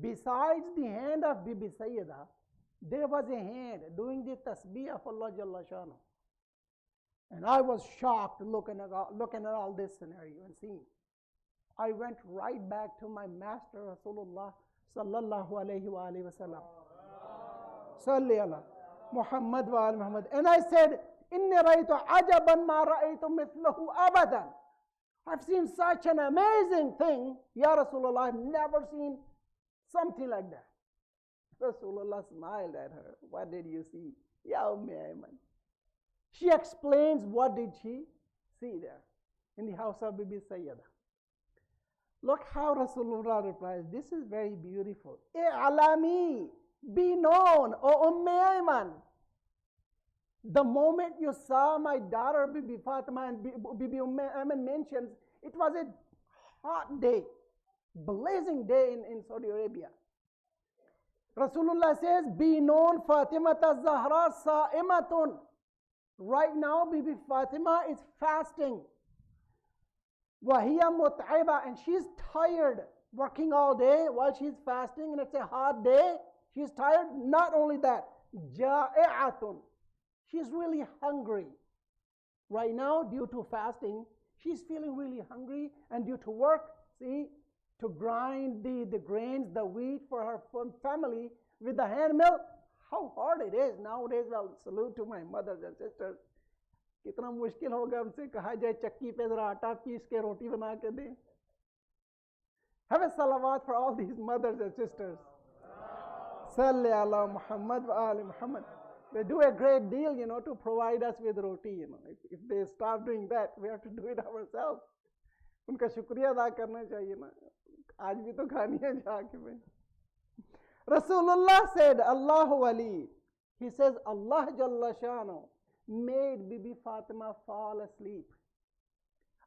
Besides the hand of Bibi Sayyida, there was a hand doing the tasbih of Allah Jalla Shanu. And I was shocked looking at all this scenario and seeing. I went right back to my master Rasulullah sallallahu alayhi wa alihi wa sallam. Salli ala Muhammad wa al Muhammad. And I said, Inni raitu ajaban ma raitu mithlahu abadan. I've seen such an amazing thing. Ya Rasulullah, I've never seen something like that. Rasulullah smiled at her. What did you see? Ya Ummi Ayman. She explains what did she see there in the house of Bibi Sayyida. Look how Rasulullah replies. This is very beautiful. I'alami, be known, O Ummi Ayman. The moment you saw my daughter Bibi Fatima, and Bibi Ummi Ayman mentions, it was a hot day, blazing day in Saudi Arabia. Rasulullah says, be known, Fatima Zahra sa'imatun. Right now, Bibi Fatima is fasting. Wahiya mut'iba, and she's tired, working all day while she's fasting, and it's a hot day. She's tired. Not only that, ja'i'atun. She's really hungry. Right now, due to fasting, she's feeling really hungry, and due to work, to grind the grains, the wheat for her family with the hand mill, how hard it is nowadays. Well, salute to my mothers and sisters. कितना मुश्किल होगा उनसे कहा जाए चक्की पे जरा आटा पीस के रोटी बना के दें. Have a salawat for all these mothers and sisters. Salli ala Muhammad wa ali Muhammad. They do a great deal, to provide us with roti. If they stop doing that, we have to do it ourselves. उनका शुक्रिया अदा करना चाहिए ना. आज भी तो खानी है जाके में. Rasulullah said, Allahu Ali. He says, Allah Jalla Shanu made Bibi Fatima fall asleep.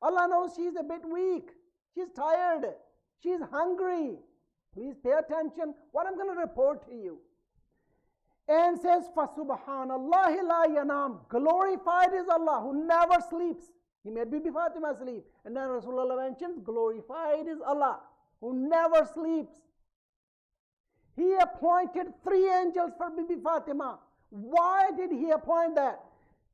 Allah knows she's a bit weak. She's tired. She's hungry. Please pay attention what I'm going to report to you. And says, فَسُبْحَانَ la yanam. Glorified is Allah who never sleeps. He made Bibi Fatima sleep. And then Rasulullah mentions, glorified is Allah who never sleeps. He appointed 3 angels for Bibi Fatima. Why did he appoint that?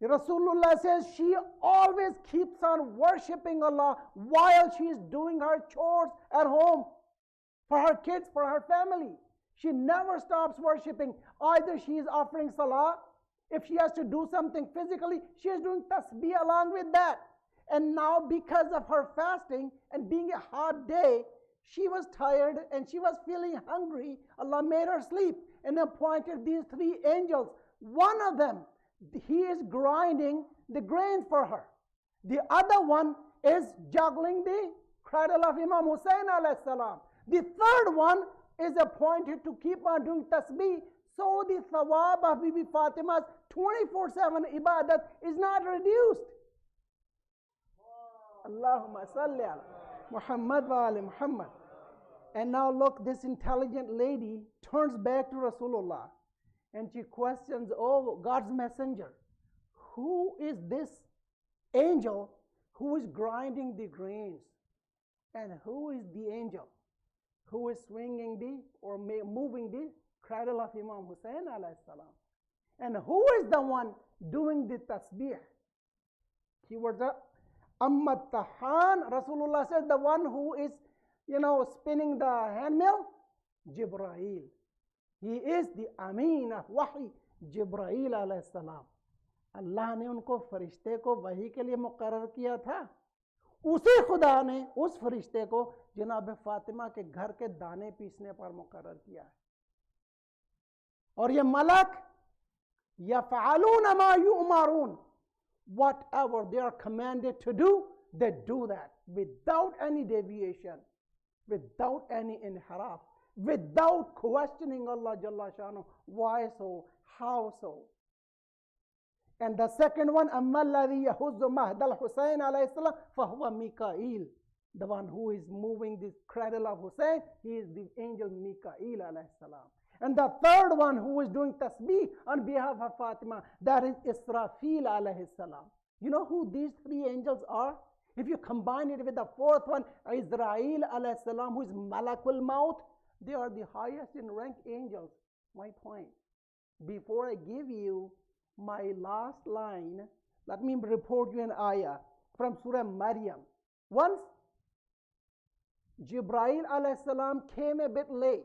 Rasulullah says she always keeps on worshipping Allah while she is doing her chores at home for her kids, for her family. She never stops worshipping. Either she is offering salah, if she has to do something physically, she is doing tasbih along with that. And now because of her fasting and being a hot day, she was tired and she was feeling hungry. Allah made her sleep and appointed these 3 angels. One of them, he is grinding the grains for her. The other one is juggling the cradle of Imam Hussein alayhi salam. The third one is appointed to keep on doing tasbih. So the thawab of Bibi Fatima's 24/7 ibadat is not reduced. Allahumma salli ala Muhammad wa ali Muhammad. And now look, this intelligent lady turns back to Rasulullah and she questions, oh, God's messenger, who is this angel who is grinding the grains? And who is the angel who is swinging the or moving the cradle of Imam Hussein alayhi salam? And who is the one doing the tasbih? Keywords are Amma Tahan. Rasulullah says the one who is, spinning the handmill, Jibreel. He is the Ameen of Wahi, Jibreel alayhi salam. अल्लाह ने उनको फरिश्ते को वही के लिए मुकर्रर किया था. उसी खुदा ने उस फरिश्ते को जनाब फातिमा के घर के दाने पीसने पर मुकर्रर किया है. और ये मलक यफ़अलून मा युअमरून, whatever they are commanded to do, they do that without any deviation, without any inharaf, without questioning Allah Jalla Shanu. Why so? How so? And the second one, أَمَّا الَّذِي يَهُزُّ مَهْدَ الْحُسَيْنِ عَلَيْهِ السَّلَامِ فَهُوَ مِكَائِيل. The one who is moving the cradle of Hussein, he is the angel Mikail alayhi salam. And the third one who is doing tasbih on behalf of Fatima, that is Israfil alayhi salam. You know who these three angels are? If you combine it with the fourth one, Israel alayhi salam, who is Malakul Maut, they are the highest in rank angels. My point. Before I give you my last line, let me report you an ayah from Surah Maryam. Once Jibreel alayhi salam came a bit late.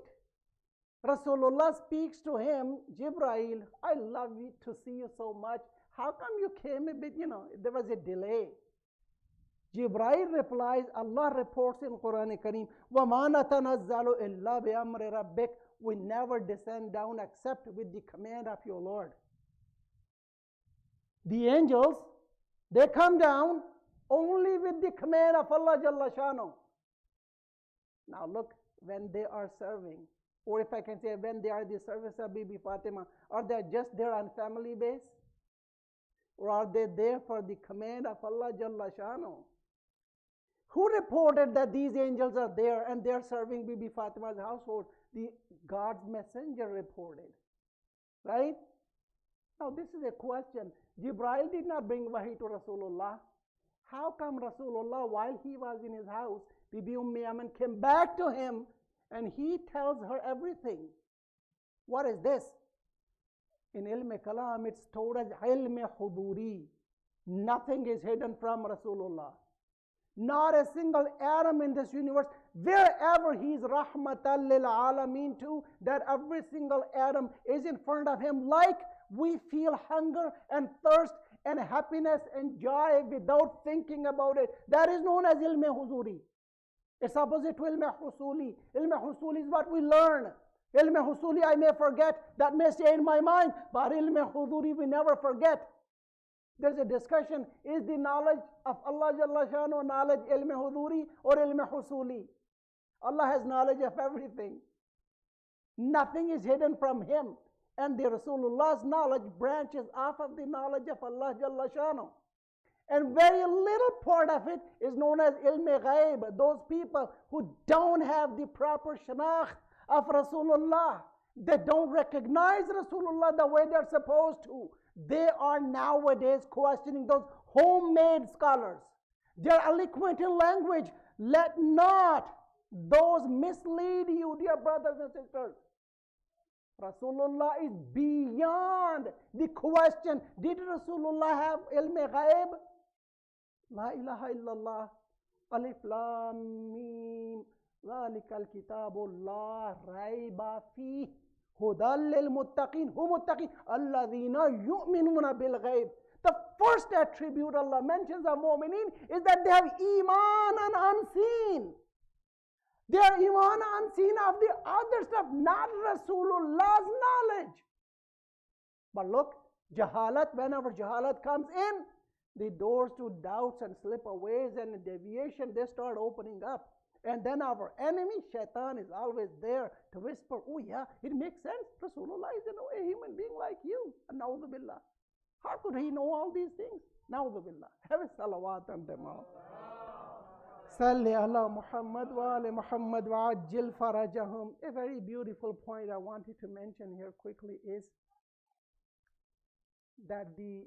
Rasulullah speaks to him, Jibreel, I love you to see you so much. How come you came a bit, there was a delay. Jibreel replies, Allah reports in Quran Kareem, وَمَا نَتَنَزَّلُ إِلَّا بِأَمْرِ رَبِّكَ. We never descend down except with the command of your Lord. The angels, they come down only with the command of Allah Jalla Shanu. Now look, when they are serving, or if I can say when they are the service of Bibi Fatima, are they just there on family base? Or are they there for the command of Allah Jalla Shanu? Who reported that these angels are there and they are serving Bibi Fatima's household? The God's messenger reported. Right? Now this is a question. Jibreel did not bring wahi to Rasulullah. How come Rasulullah, while he was in his house, Bibi Yaman came back to him and he tells her everything? What is this? In Ilm Kalam, it's told as Ilm Huduri. Nothing is hidden from Rasulullah. Not a single atom in this universe, wherever he is rahmatan lil alameen to, that every single atom is in front of him, like we feel hunger and thirst and happiness and joy without thinking about it. That is known as Ilm Huzuri. It's opposite to Ilm Husuli. Ilm Husuli is what we learn. Ilm Husuli I may forget, that may stay in my mind, but Ilm Huzuri we never forget. There's a discussion, is the knowledge of Allah Jalla Shanu knowledge Ilm Huduri or Ilm Husuli? Allah has knowledge of everything. Nothing is hidden from him. And the Rasulullah's knowledge branches off of the knowledge of Allah Jalla Shanu. And very little part of it is known as Ilm Ghaib. Those people who don't have the proper shanakh of Rasulullah, they don't recognize Rasulullah the way they're supposed to. They are nowadays questioning those homemade scholars. They're eloquent in language. Let not those mislead you, dear brothers and sisters. Rasulullah is beyond the question. Did Rasulullah have ilm ghaib? La ilaha illallah. Alif lam mim. Zalikal kitabullah raiba fi. Hudal lil muttaqin. Who muttaqin? Alladhina yu'minuna bil ghaib. The first attribute Allah mentions of mu'minin is that they have iman and unseen. They are iman unseen of the other stuff, not Rasulullah's knowledge. But look, jahalat, whenever jahalat comes in, the doors to doubts and slip-aways and deviation, they start opening up. And then our enemy, shaitan, is always there to whisper, oh yeah, it makes sense. Rasulullah is a human being like you. Na'udhu billah. How could he know all these things? Na'udhu billah. Have a salawat on them all. Salli ala Muhammad wa ali Muhammad wa ajil farajahum. A very beautiful point I wanted to mention here quickly is that the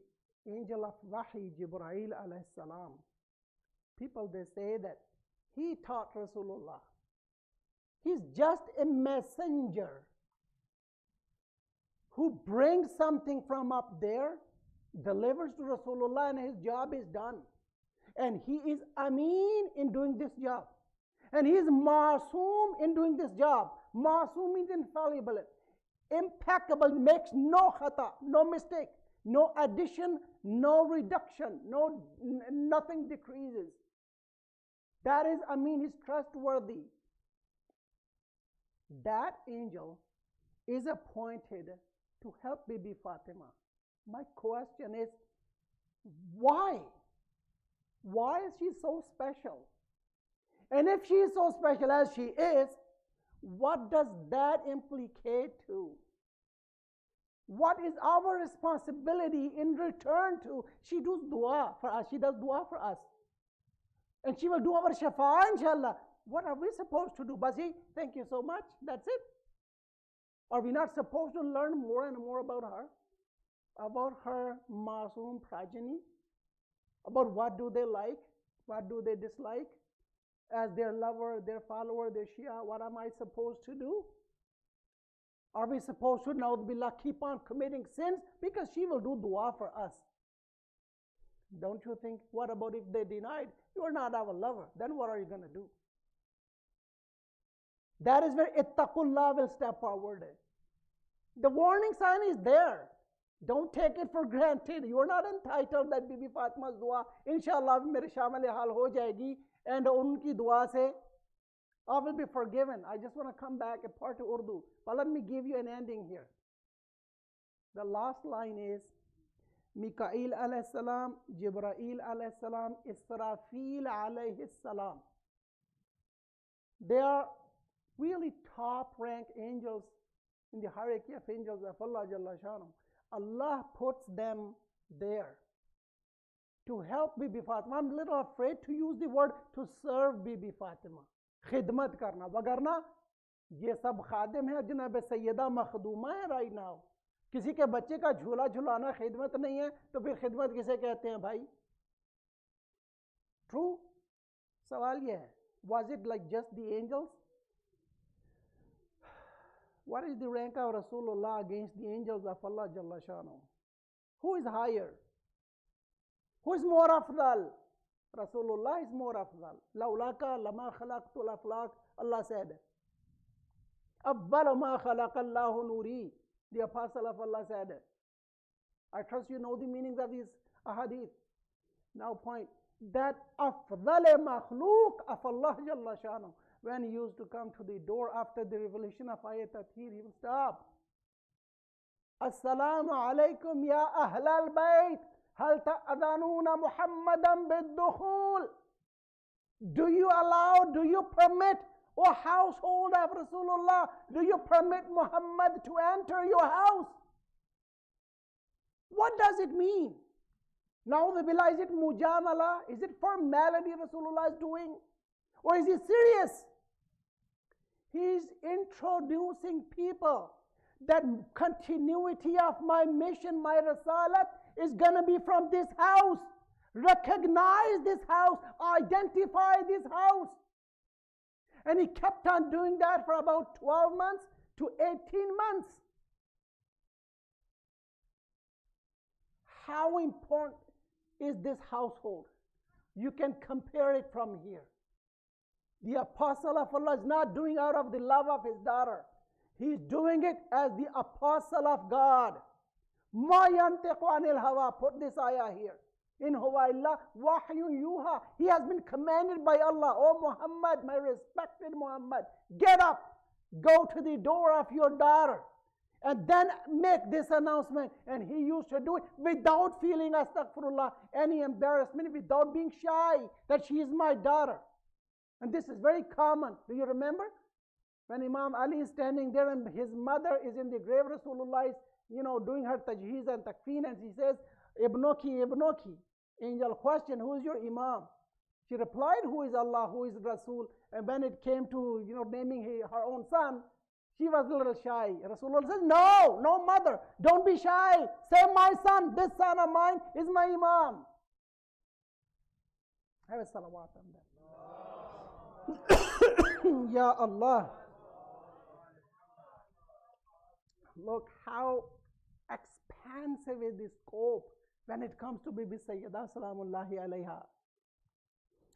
angel of Wahi, Jibreel alayhi salam, people they say that he taught Rasulullah. He's just a messenger who brings something from up there, delivers to Rasulullah, and his job is done. And he is Ameen in doing this job. And he is Masoom in doing this job. Masoom means infallible, impeccable, makes no khata, no mistake, no addition, no reduction, nothing decreases. That is Ameen, he's trustworthy. That angel is appointed to help Bibi Fatima. My question is, why? Why is she so special? And if she is so special as she is, what does that implicate to? What is our responsibility in return to? She does dua for us. She does dua for us. And she will do our shafa, inshallah. What are we supposed to do? Basi, thank you so much. That's it. Are we not supposed to learn more and more about her masoom progeny? About what do they like, what do they dislike? As their lover, their follower, their Shia, what am I supposed to do? Are we supposed to, na'udhu keep on committing sins? Because she will do dua for us. Don't you think, what about if they denied, you are not our lover? Then what are you going to do? That is where ittaqullah will step forward. The warning sign is there. Don't take it for granted. You are not entitled that Bibi Fatima's dua, inshallah, mere shamil hal ho jayegi, and unki dua se, I will be forgiven. I just want to come back a part to Urdu. But let me give you an ending here. The last line is, Mikail alayhi salam, Jibreel alayhi salam, Israfil alayhi salam. They are really top ranked angels in the hierarchy of angels of Allah Jalla Shanu. Allah puts them there to help Bibi Fatima. I'm a little afraid to use the word to serve Bibi Fatima. Khidmat karna. Wagarna, ye sab khadim hai, Janab Sayyida Makhduma hai right now. किसी के बच्चे का झूला झुलाना खिदमत नहीं है तो फिर खिदमत किसे कहते हैं भाई? True? सवाल ये है, was it like just the angels? What is the rank of Rasulullah against the angels of Allah Jalla Shanu? Who is higher? Who is more afdal? Rasulullah is more afdal. Laulaka lama khalaqtul aflaq, Allah said. Awwal ma khalaqa Allahu nuri. The apostle of Allah said. I trust you know the meanings of these ahadith. Now point, that afdal makhluk of Allah Jalla Shanu, when he used to come to the door after the revelation of Ayat Tathir, he will stop. Assalamu alaikum ya ahl al-bayt, hal ta'adhanuna Muhammadan bid-dukhul. Do you permit, O household of Rasulullah, do you permit Muhammad to enter your house? What does it mean? Now, is it mujamala? Is it formality Rasulullah is doing? Or is he serious? He is introducing people that continuity of my mission, my risalat, is going to be from this house. Recognize this house. Identify this house. And he kept on doing that for about 12 months to 18 months. How important is this household? You can compare it from here. The apostle of Allah is not doing out of the love of his daughter. He's doing it as the apostle of God. Ma yantiqu anil hawa. Put this ayah here. In huwa illa wahyun yuha. He has been commanded by Allah. Oh Muhammad, my respected Muhammad, get up, go to the door of your daughter, and then make this announcement. And he used to do it without feeling astaghfirullah, any embarrassment, without being shy that she is my daughter. And this is very common. Do you remember? When Imam Ali is standing there and his mother is in the grave, Rasulullah is, doing her tajheez and takfeen, and she says, Ibnoki, Ibnoki. Angel question, who is your Imam? She replied, who is Allah, who is Rasul? And when it came to, naming her own son, she was a little shy. Rasulullah says, no, no mother, don't be shy. Say my son, this son of mine is my Imam. Have a salawat on that. Ya Allah. Look how expansive is the scope when it comes to Bibi Sayyidah Salamullahi alayha.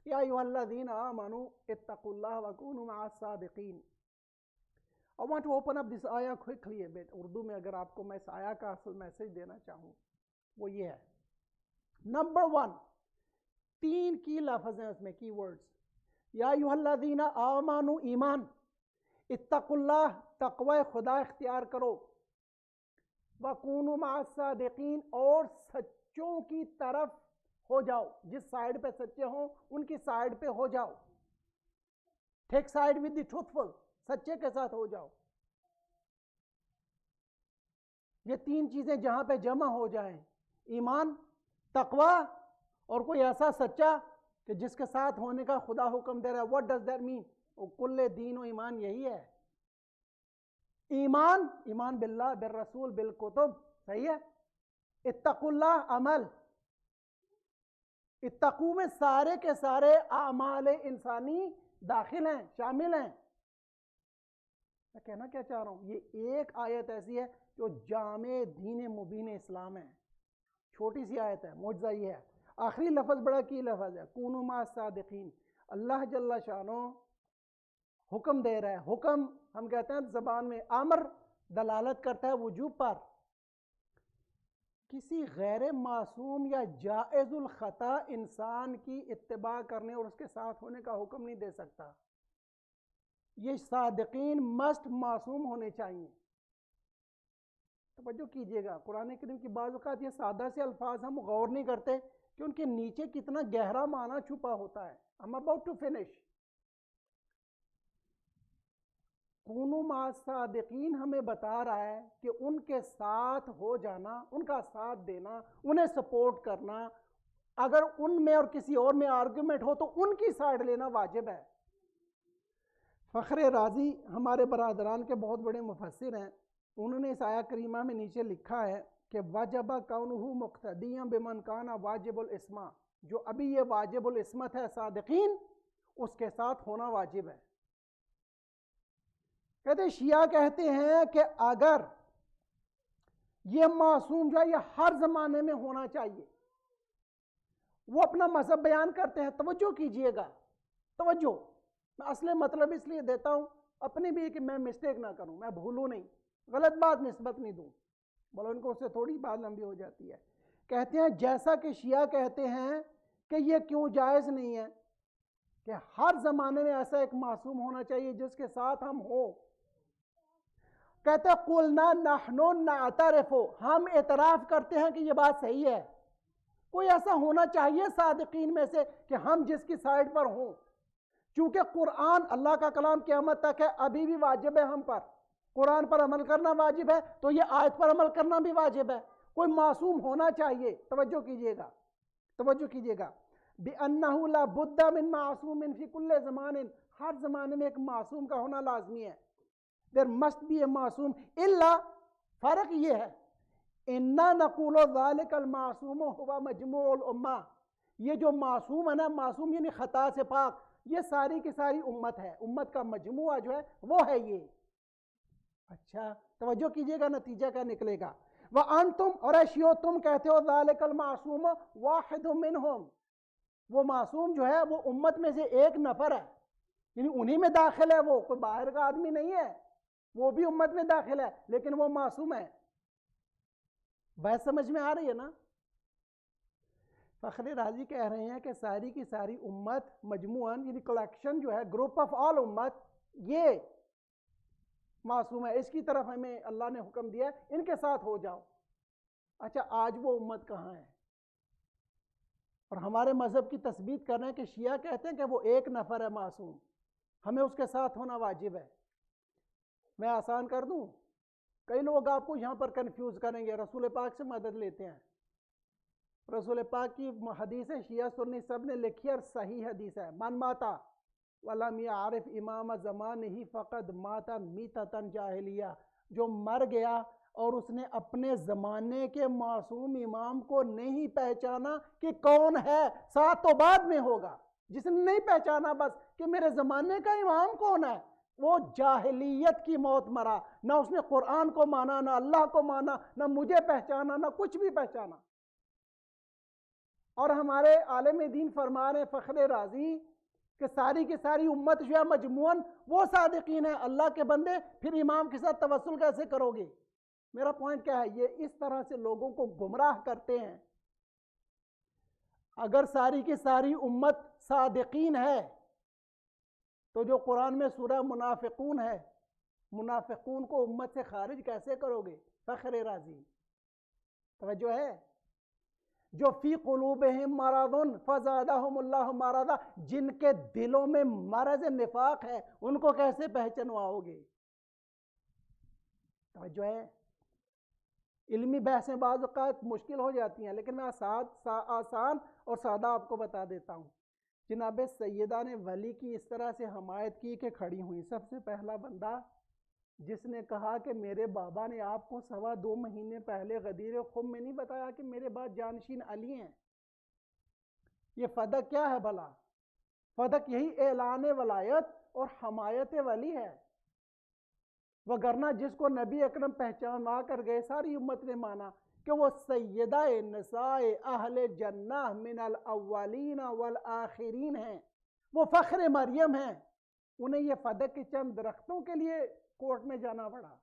Ya ayyuhalladhina amanu ittaqullaha wa kunu ma'as sadiqin. I want to open up this ayah quickly a bit. Urdu mein agar aapko main is ayah ka asl message dena chahun, wo ye hai. Number 1, 3 key lafaz hain usme, key words. Ya ayyuhalladhina amanu iman. Ittaqullah, taqwa khuda ikhtiyar karo. وَكُونُوا مَعَ الصَّادِقِينَ, اور سچوں کی طرف ہو جاؤ. جس side پہ سچے ہوں ان کی side پہ ہو جاؤ. ٹیک سائیڈ ود دی ٹروتھفل, سچے کے ساتھ ہو جاؤ. یہ 3 چیزیں جہاں پہ جمع ہو جائیں, ایمان, تقوی اور کوئی ایسا سچا کہ جس کے ساتھ ہونے کا خدا حکم دے رہا ہے. واٹ ڈز دیٹ مین؟ کل دین و ایمان یہی ہے. ایمان, ایمان باللہ, بالرسول, بالکتب, صحیح ہے. اتقوا اللہ, عمل. اتقو میں سارے کے سارے اعمال انسانی داخل ہیں, شامل ہیں. میں کہنا کیا چاہ رہا ہوں, یہ ایک آیت ایسی ہے جو جامع دین مبین اسلام ہے. چھوٹی سی آیت ہے, معجزہ یہ ہے. آخری لفظ بڑا کی لفظ ہے, کونوا مع الصادقین. اللہ جل شانہ حکم دے رہا ہے. حکم ہم کہتے ہیں زبان میں امر دلالت کرتا ہے وجوب پر. کسی غیر معصوم یا جائز الخطا انسان کی اتباع کرنے اور اس کے ساتھ ہونے کا حکم نہیں دے سکتا. یہ صادقین مسٹ معصوم ہونے چاہیے. توجہ کیجئے گا, قرآن کریم کی بعض اوقات یہ سادہ سے الفاظ ہم غور نہیں کرتے کہ ان کے نیچے کتنا گہرا معنی چھپا ہوتا ہے. I'm about to finish. کونوا مع الصادقین ہمیں بتا رہا ہے کہ ان کے ساتھ ہو جانا, ان کا ساتھ دینا, انہیں سپورٹ کرنا. اگر ان میں اور کسی اور میں آرگومنٹ ہو تو ان کی سائیڈ لینا واجب ہے. فخر رازی ہمارے برادران کے بہت بڑے مفسر ہیں. انہوں نے اس آیہ کریمہ میں نیچے لکھا ہے کہ وجب کونہ مقتدیاں بمن کان واجب الاسمہ. جو ابھی یہ واجب الاسمت ہے صادقین, اس کے ساتھ ہونا واجب ہے. کہتے شیعہ کہتے ہیں کہ اگر یہ معصوم جو ہے یہ ہر زمانے میں ہونا چاہیے. وہ اپنا مذہب بیان کرتے ہیں, توجہ کیجئے گا, توجہ. میں اصل مطلب اس لیے دیتا ہوں اپنی بھی کہ میں مسٹیک نہ کروں, میں بھولوں نہیں, غلط بات نسبت نہیں دوں, بولو ان کو اس سے تھوڑی بات لمبی ہو جاتی ہے. کہتے ہیں جیسا کہ شیعہ کہتے ہیں کہ یہ کیوں جائز نہیں ہے کہ ہر زمانے میں ایسا ایک معصوم ہونا چاہیے جس کے ساتھ ہم ہوں. کہتے قلنا نحن نعترف, ہم اعتراف کرتے ہیں کہ یہ بات صحیح ہے. کوئی ایسا ہونا چاہیے صادقین میں سے کہ ہم جس کی سائیڈ پر ہوں. چونکہ قرآن اللہ کا کلام قیامت تک ہے, ابھی بھی واجب ہے ہم پر. قرآن پر عمل کرنا واجب ہے تو یہ آیت پر عمل کرنا بھی واجب ہے. کوئی معصوم ہونا چاہیے. توجہ کیجئے گا, توجہ کیجئے گا. بِأَنَّهُ لَا بُدَّ مِن مَعْصُومٍ فِي كُلِّ زَمَانٍ, ہر زمانے میں ایک معصوم کا ہونا لازمی ہے. There must be a معصوم. الا فرق یہ ہے, اِنَّا نَقُولُ ذَلِكَ الْمَعْصُومُ هُوَ مَجْمُوعُ الْأُمَّةِ. یہ جو معصوم ہے نا, معصوم یعنی خطا سے پاک, یہ ساری کی ساری امت ہے. امت کا مجموعہ جو ہے وہ ہے یہ. اچھا توجہ کیجئے گا, نتیجہ کیا نکلے گا. وَأَنْتُمْ, اور اے شیعو تم کہتے ہو ذَلِكَ الْمَعْصُومُ وَاحِدٌ مِّنْهُمْ, وہ معصوم جو ہے وہ امت میں سے ایک نفر ہے, یعنی انہی میں داخل ہے. وہ کوئی باہر کا آدمی نہیں ہے, وہ بھی امت میں داخل ہے لیکن وہ معصوم ہے. بات سمجھ میں آ رہی ہے نا. فخر رازی کہہ رہے ہیں کہ ساری کی ساری امت مجموعاً یعنی کلیکشن جو ہے, گروپ آف آل امت, یہ معصوم ہے. اس کی طرف ہمیں اللہ نے حکم دیا ہے ان کے ساتھ ہو جاؤ. اچھا آج وہ امت کہاں ہے؟ اور ہمارے مذہب کی تثبیت کر رہے ہیں کہ شیعہ کہتے ہیں کہ وہ ایک نفر ہے معصوم, ہمیں اس کے ساتھ ہونا واجب ہے. میں آسان کر دوں, کئی لوگ آپ کو یہاں پر کنفیوز کریں گے. رسول پاک سے مدد لیتے ہیں, رسول پاک کی حدیث ہے، شیعہ سنی سب نے لکھی اور صحیح حدیث ہے، من ماتا ولم یعرف امام زمان ہی فقد ماتا میتتن جاہلیہ، جو مر گیا اور اس نے اپنے زمانے کے معصوم امام کو نہیں پہچانا کہ کون ہے، ساتھ تو بعد میں ہوگا، جس نے نہیں پہچانا بس کہ میرے زمانے کا امام کون ہے، وہ جاہلیت کی موت مرا، نہ اس نے قرآن کو مانا، نہ اللہ کو مانا، نہ مجھے پہچانا، نہ کچھ بھی پہچانا۔ اور ہمارے عالم دین فرما رہے فخر رازی کہ ساری کی ساری امت جو ہے مجموعاً وہ صادقین ہیں، اللہ کے بندے، پھر امام کے ساتھ توسل کیسے کرو گے؟ میرا پوائنٹ کیا ہے، یہ اس طرح سے لوگوں کو گمراہ کرتے ہیں۔ اگر ساری کی ساری امت صادقین ہے تو جو قرآن میں سورہ منافقون ہے، منافقون کو امت سے خارج کیسے کرو گے؟ فخر رازی توجہ ہے؟ جو فی قلوبہم مرض فزادہم اللہ مرضا، جن کے دلوں میں مرض نفاق ہے، ان کو کیسے پہچنواؤ گے؟ توجہ ہے؟ علمی بحثیں بعض اوقات مشکل ہو جاتی ہیں، لیکن میں آسان اور سادہ آپ کو بتا دیتا ہوں۔ جناب سیدہ نے ولی کی اس طرح سے حمایت کی کہ کھڑی ہوئی، سب سے پہلا بندہ جس نے کہا کہ میرے بابا نے آپ کو 2.25 مہینے پہلے غدیر خم میں نہیں بتایا کہ میرے بعد جانشین علی ہیں؟ یہ فدق کیا ہے بھلا؟ فدق یہی اعلان ولایت اور حمایت ولی ہے، وگرنہ جس کو نبی اکرم پہچانا کر گئے ساری امت نے مانا کہ وہ سیدہ نساء اہل جنہ من الاولین والآخرین ہیں، وہ فخر مریم ہیں، انہیں یہ فدق کے چند درختوں کے لیے کورٹ میں جانا پڑا؟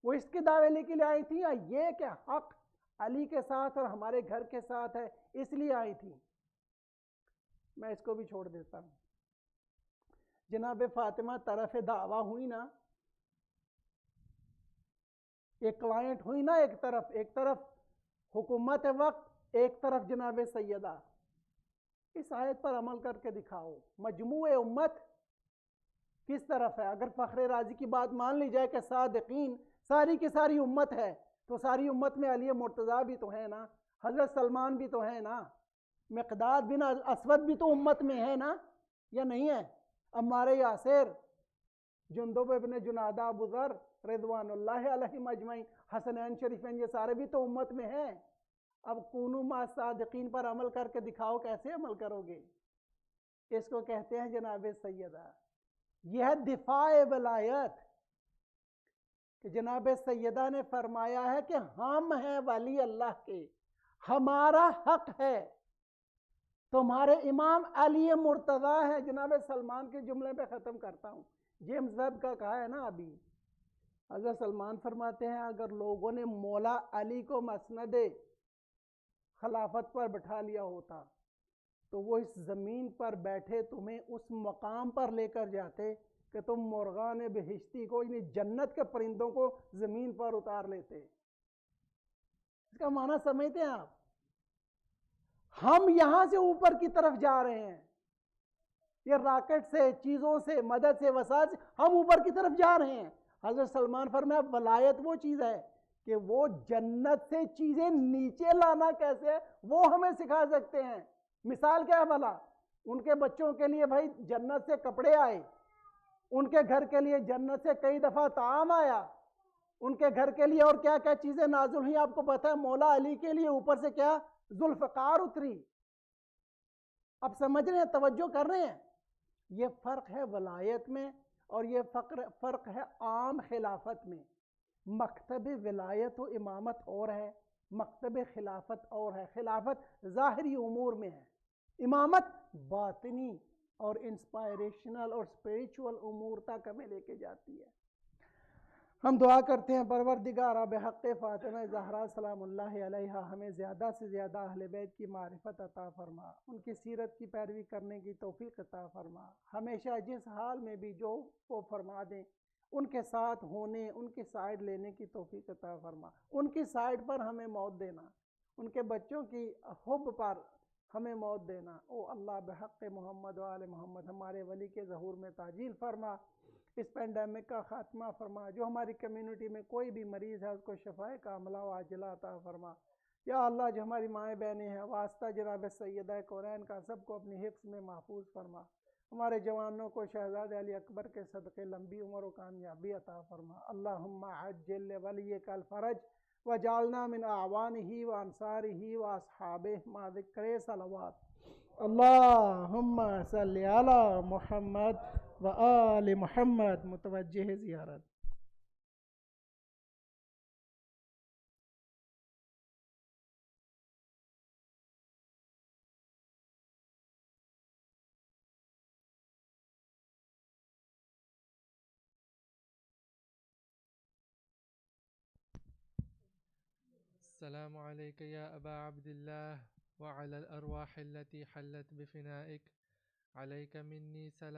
وہ اس کے دعوے لے کے لیے آئی تھی، یا یہ کہ حق علی کے ساتھ اور ہمارے گھر کے ساتھ ہے اس لیے آئی تھی؟ میں اس کو بھی چھوڑ دیتا ہوں۔ جناب فاطمہ طرف دعویٰ ہوئی نا، ایک کلائنٹ ہوئی نا، ایک طرف حکومت وقت، ایک طرف جناب سیدہ، اس آیت پر عمل کر کے دکھاؤ، مجموع امت کس طرف ہے؟ اگر فخر رازی کی بات مان لی جائے کہ صادقین ساری کی ساری امت ہے، تو ساری امت میں علی مرتضیٰ بھی تو ہے نا، حضرت سلمان بھی تو ہے نا، مقداد بن اسود بھی تو امت میں ہے نا، یا نہیں ہے؟ عمار یاسر، جندب ابن جنادہ، ابو ذر رضوان اللہ علیہم اجمعین، حسنین شریفین، یہ سارے بھی تو امت میں ہیں۔ اب کونوا مع صادقین پر عمل کر کے دکھاؤ، کیسے عمل کرو گے؟ اس کو کہتے ہیں جناب سیدہ، یہ ہے دفاع ولایت، کہ جناب سیدہ نے فرمایا ہے کہ ہم ہیں ولی اللہ کے، ہمارا حق ہے، تمہارے امام علی مرتضیٰ ہے۔ جناب سلمان کے جملے پہ ختم کرتا ہوں، جیمز ویب کا کہا ہے نا ابھی، حضرت سلمان فرماتے ہیں اگر لوگوں نے مولا علی کو مسند خلافت پر بٹھا لیا ہوتا تو وہ اس زمین پر بیٹھے تمہیں اس مقام پر لے کر جاتے کہ تم مرغان بہشتی کو، یعنی جنت کے پرندوں کو زمین پر اتار لیتے۔ اس کا معنی سمجھتے ہیں آپ؟ ہم یہاں سے اوپر کی طرف جا رہے ہیں، یہ راکٹ سے، چیزوں سے، مدد سے، وسائل سے ہم اوپر کی طرف جا رہے ہیں۔ حضرت سلمان فرمایا ولایت وہ چیز ہے کہ وہ جنت سے چیزیں نیچے لانا کیسے ہے وہ ہمیں سکھا سکتے ہیں۔ مثال کیا ہے بھلا؟ ان کے بچوں کے لیے بھائی جنت سے کپڑے آئے، ان کے گھر کے لیے جنت سے کئی دفعہ طعام آیا، ان کے گھر کے لیے اور کیا کیا چیزیں نازل ہوئی آپ کو پتہ ہے؟ مولا علی کے لیے اوپر سے کیا؟ ذوالفقار اتری۔ اب سمجھ رہے ہیں؟ توجہ کر رہے ہیں؟ یہ فرق ہے ولایت میں، اور یہ فرق ہے عام خلافت میں۔ مکتب ولایت و امامت اور ہے، مکتب خلافت اور ہے۔ خلافت ظاہری امور میں ہے، امامت باطنی اور انسپائریشنل اور اسپریچول امور تک ہمیں لے کے جاتی ہے۔ ہم دعا کرتے ہیں پروردگارا بحق فاطمہ زہرا سلام اللہ علیہا ہمیں زیادہ سے زیادہ اہل بیت کی معرفت عطا فرما، ان کی سیرت کی پیروی کرنے کی توفیق عطا فرما، ہمیشہ جس حال میں بھی جو وہ فرما دیں ان کے ساتھ ہونے، ان کی سائیڈ لینے کی توفیق عطا فرما، ان کی سائیڈ پر ہمیں موت دینا، ان کے بچوں کی حب پر ہمیں موت دینا۔ او اللہ بحق محمد و آل محمد ہمارے ولی کے ظہور میں تعجیل فرما، اس پینڈیمک کا خاتمہ فرما، جو ہماری کمیونٹی میں کوئی بھی مریض ہے اس کو شفائے کاملہ و عاجلہ عطا فرما، یا اللہ جو ہماری مائیں بہنیں ہیں واسطہ جناب سیدہ کونین کا سب کو اپنی حفظ میں محفوظ فرما. ہمارے جوانوں کو شہزاد علی اکبر کے صدقے لمبی عمر و کامیابی عطا فرما. اللہم عجل ولیک الفرج وجعلنا من اعوانہ وانصارہ واصحابہ مع ذکر صلوات. اللہم صلی علی محمد و آل محمد. متوجہ زیارت. السلام عليك يا أبا عبد الله وعلى الأرواح التي حلت بفنائك عليك مني سلام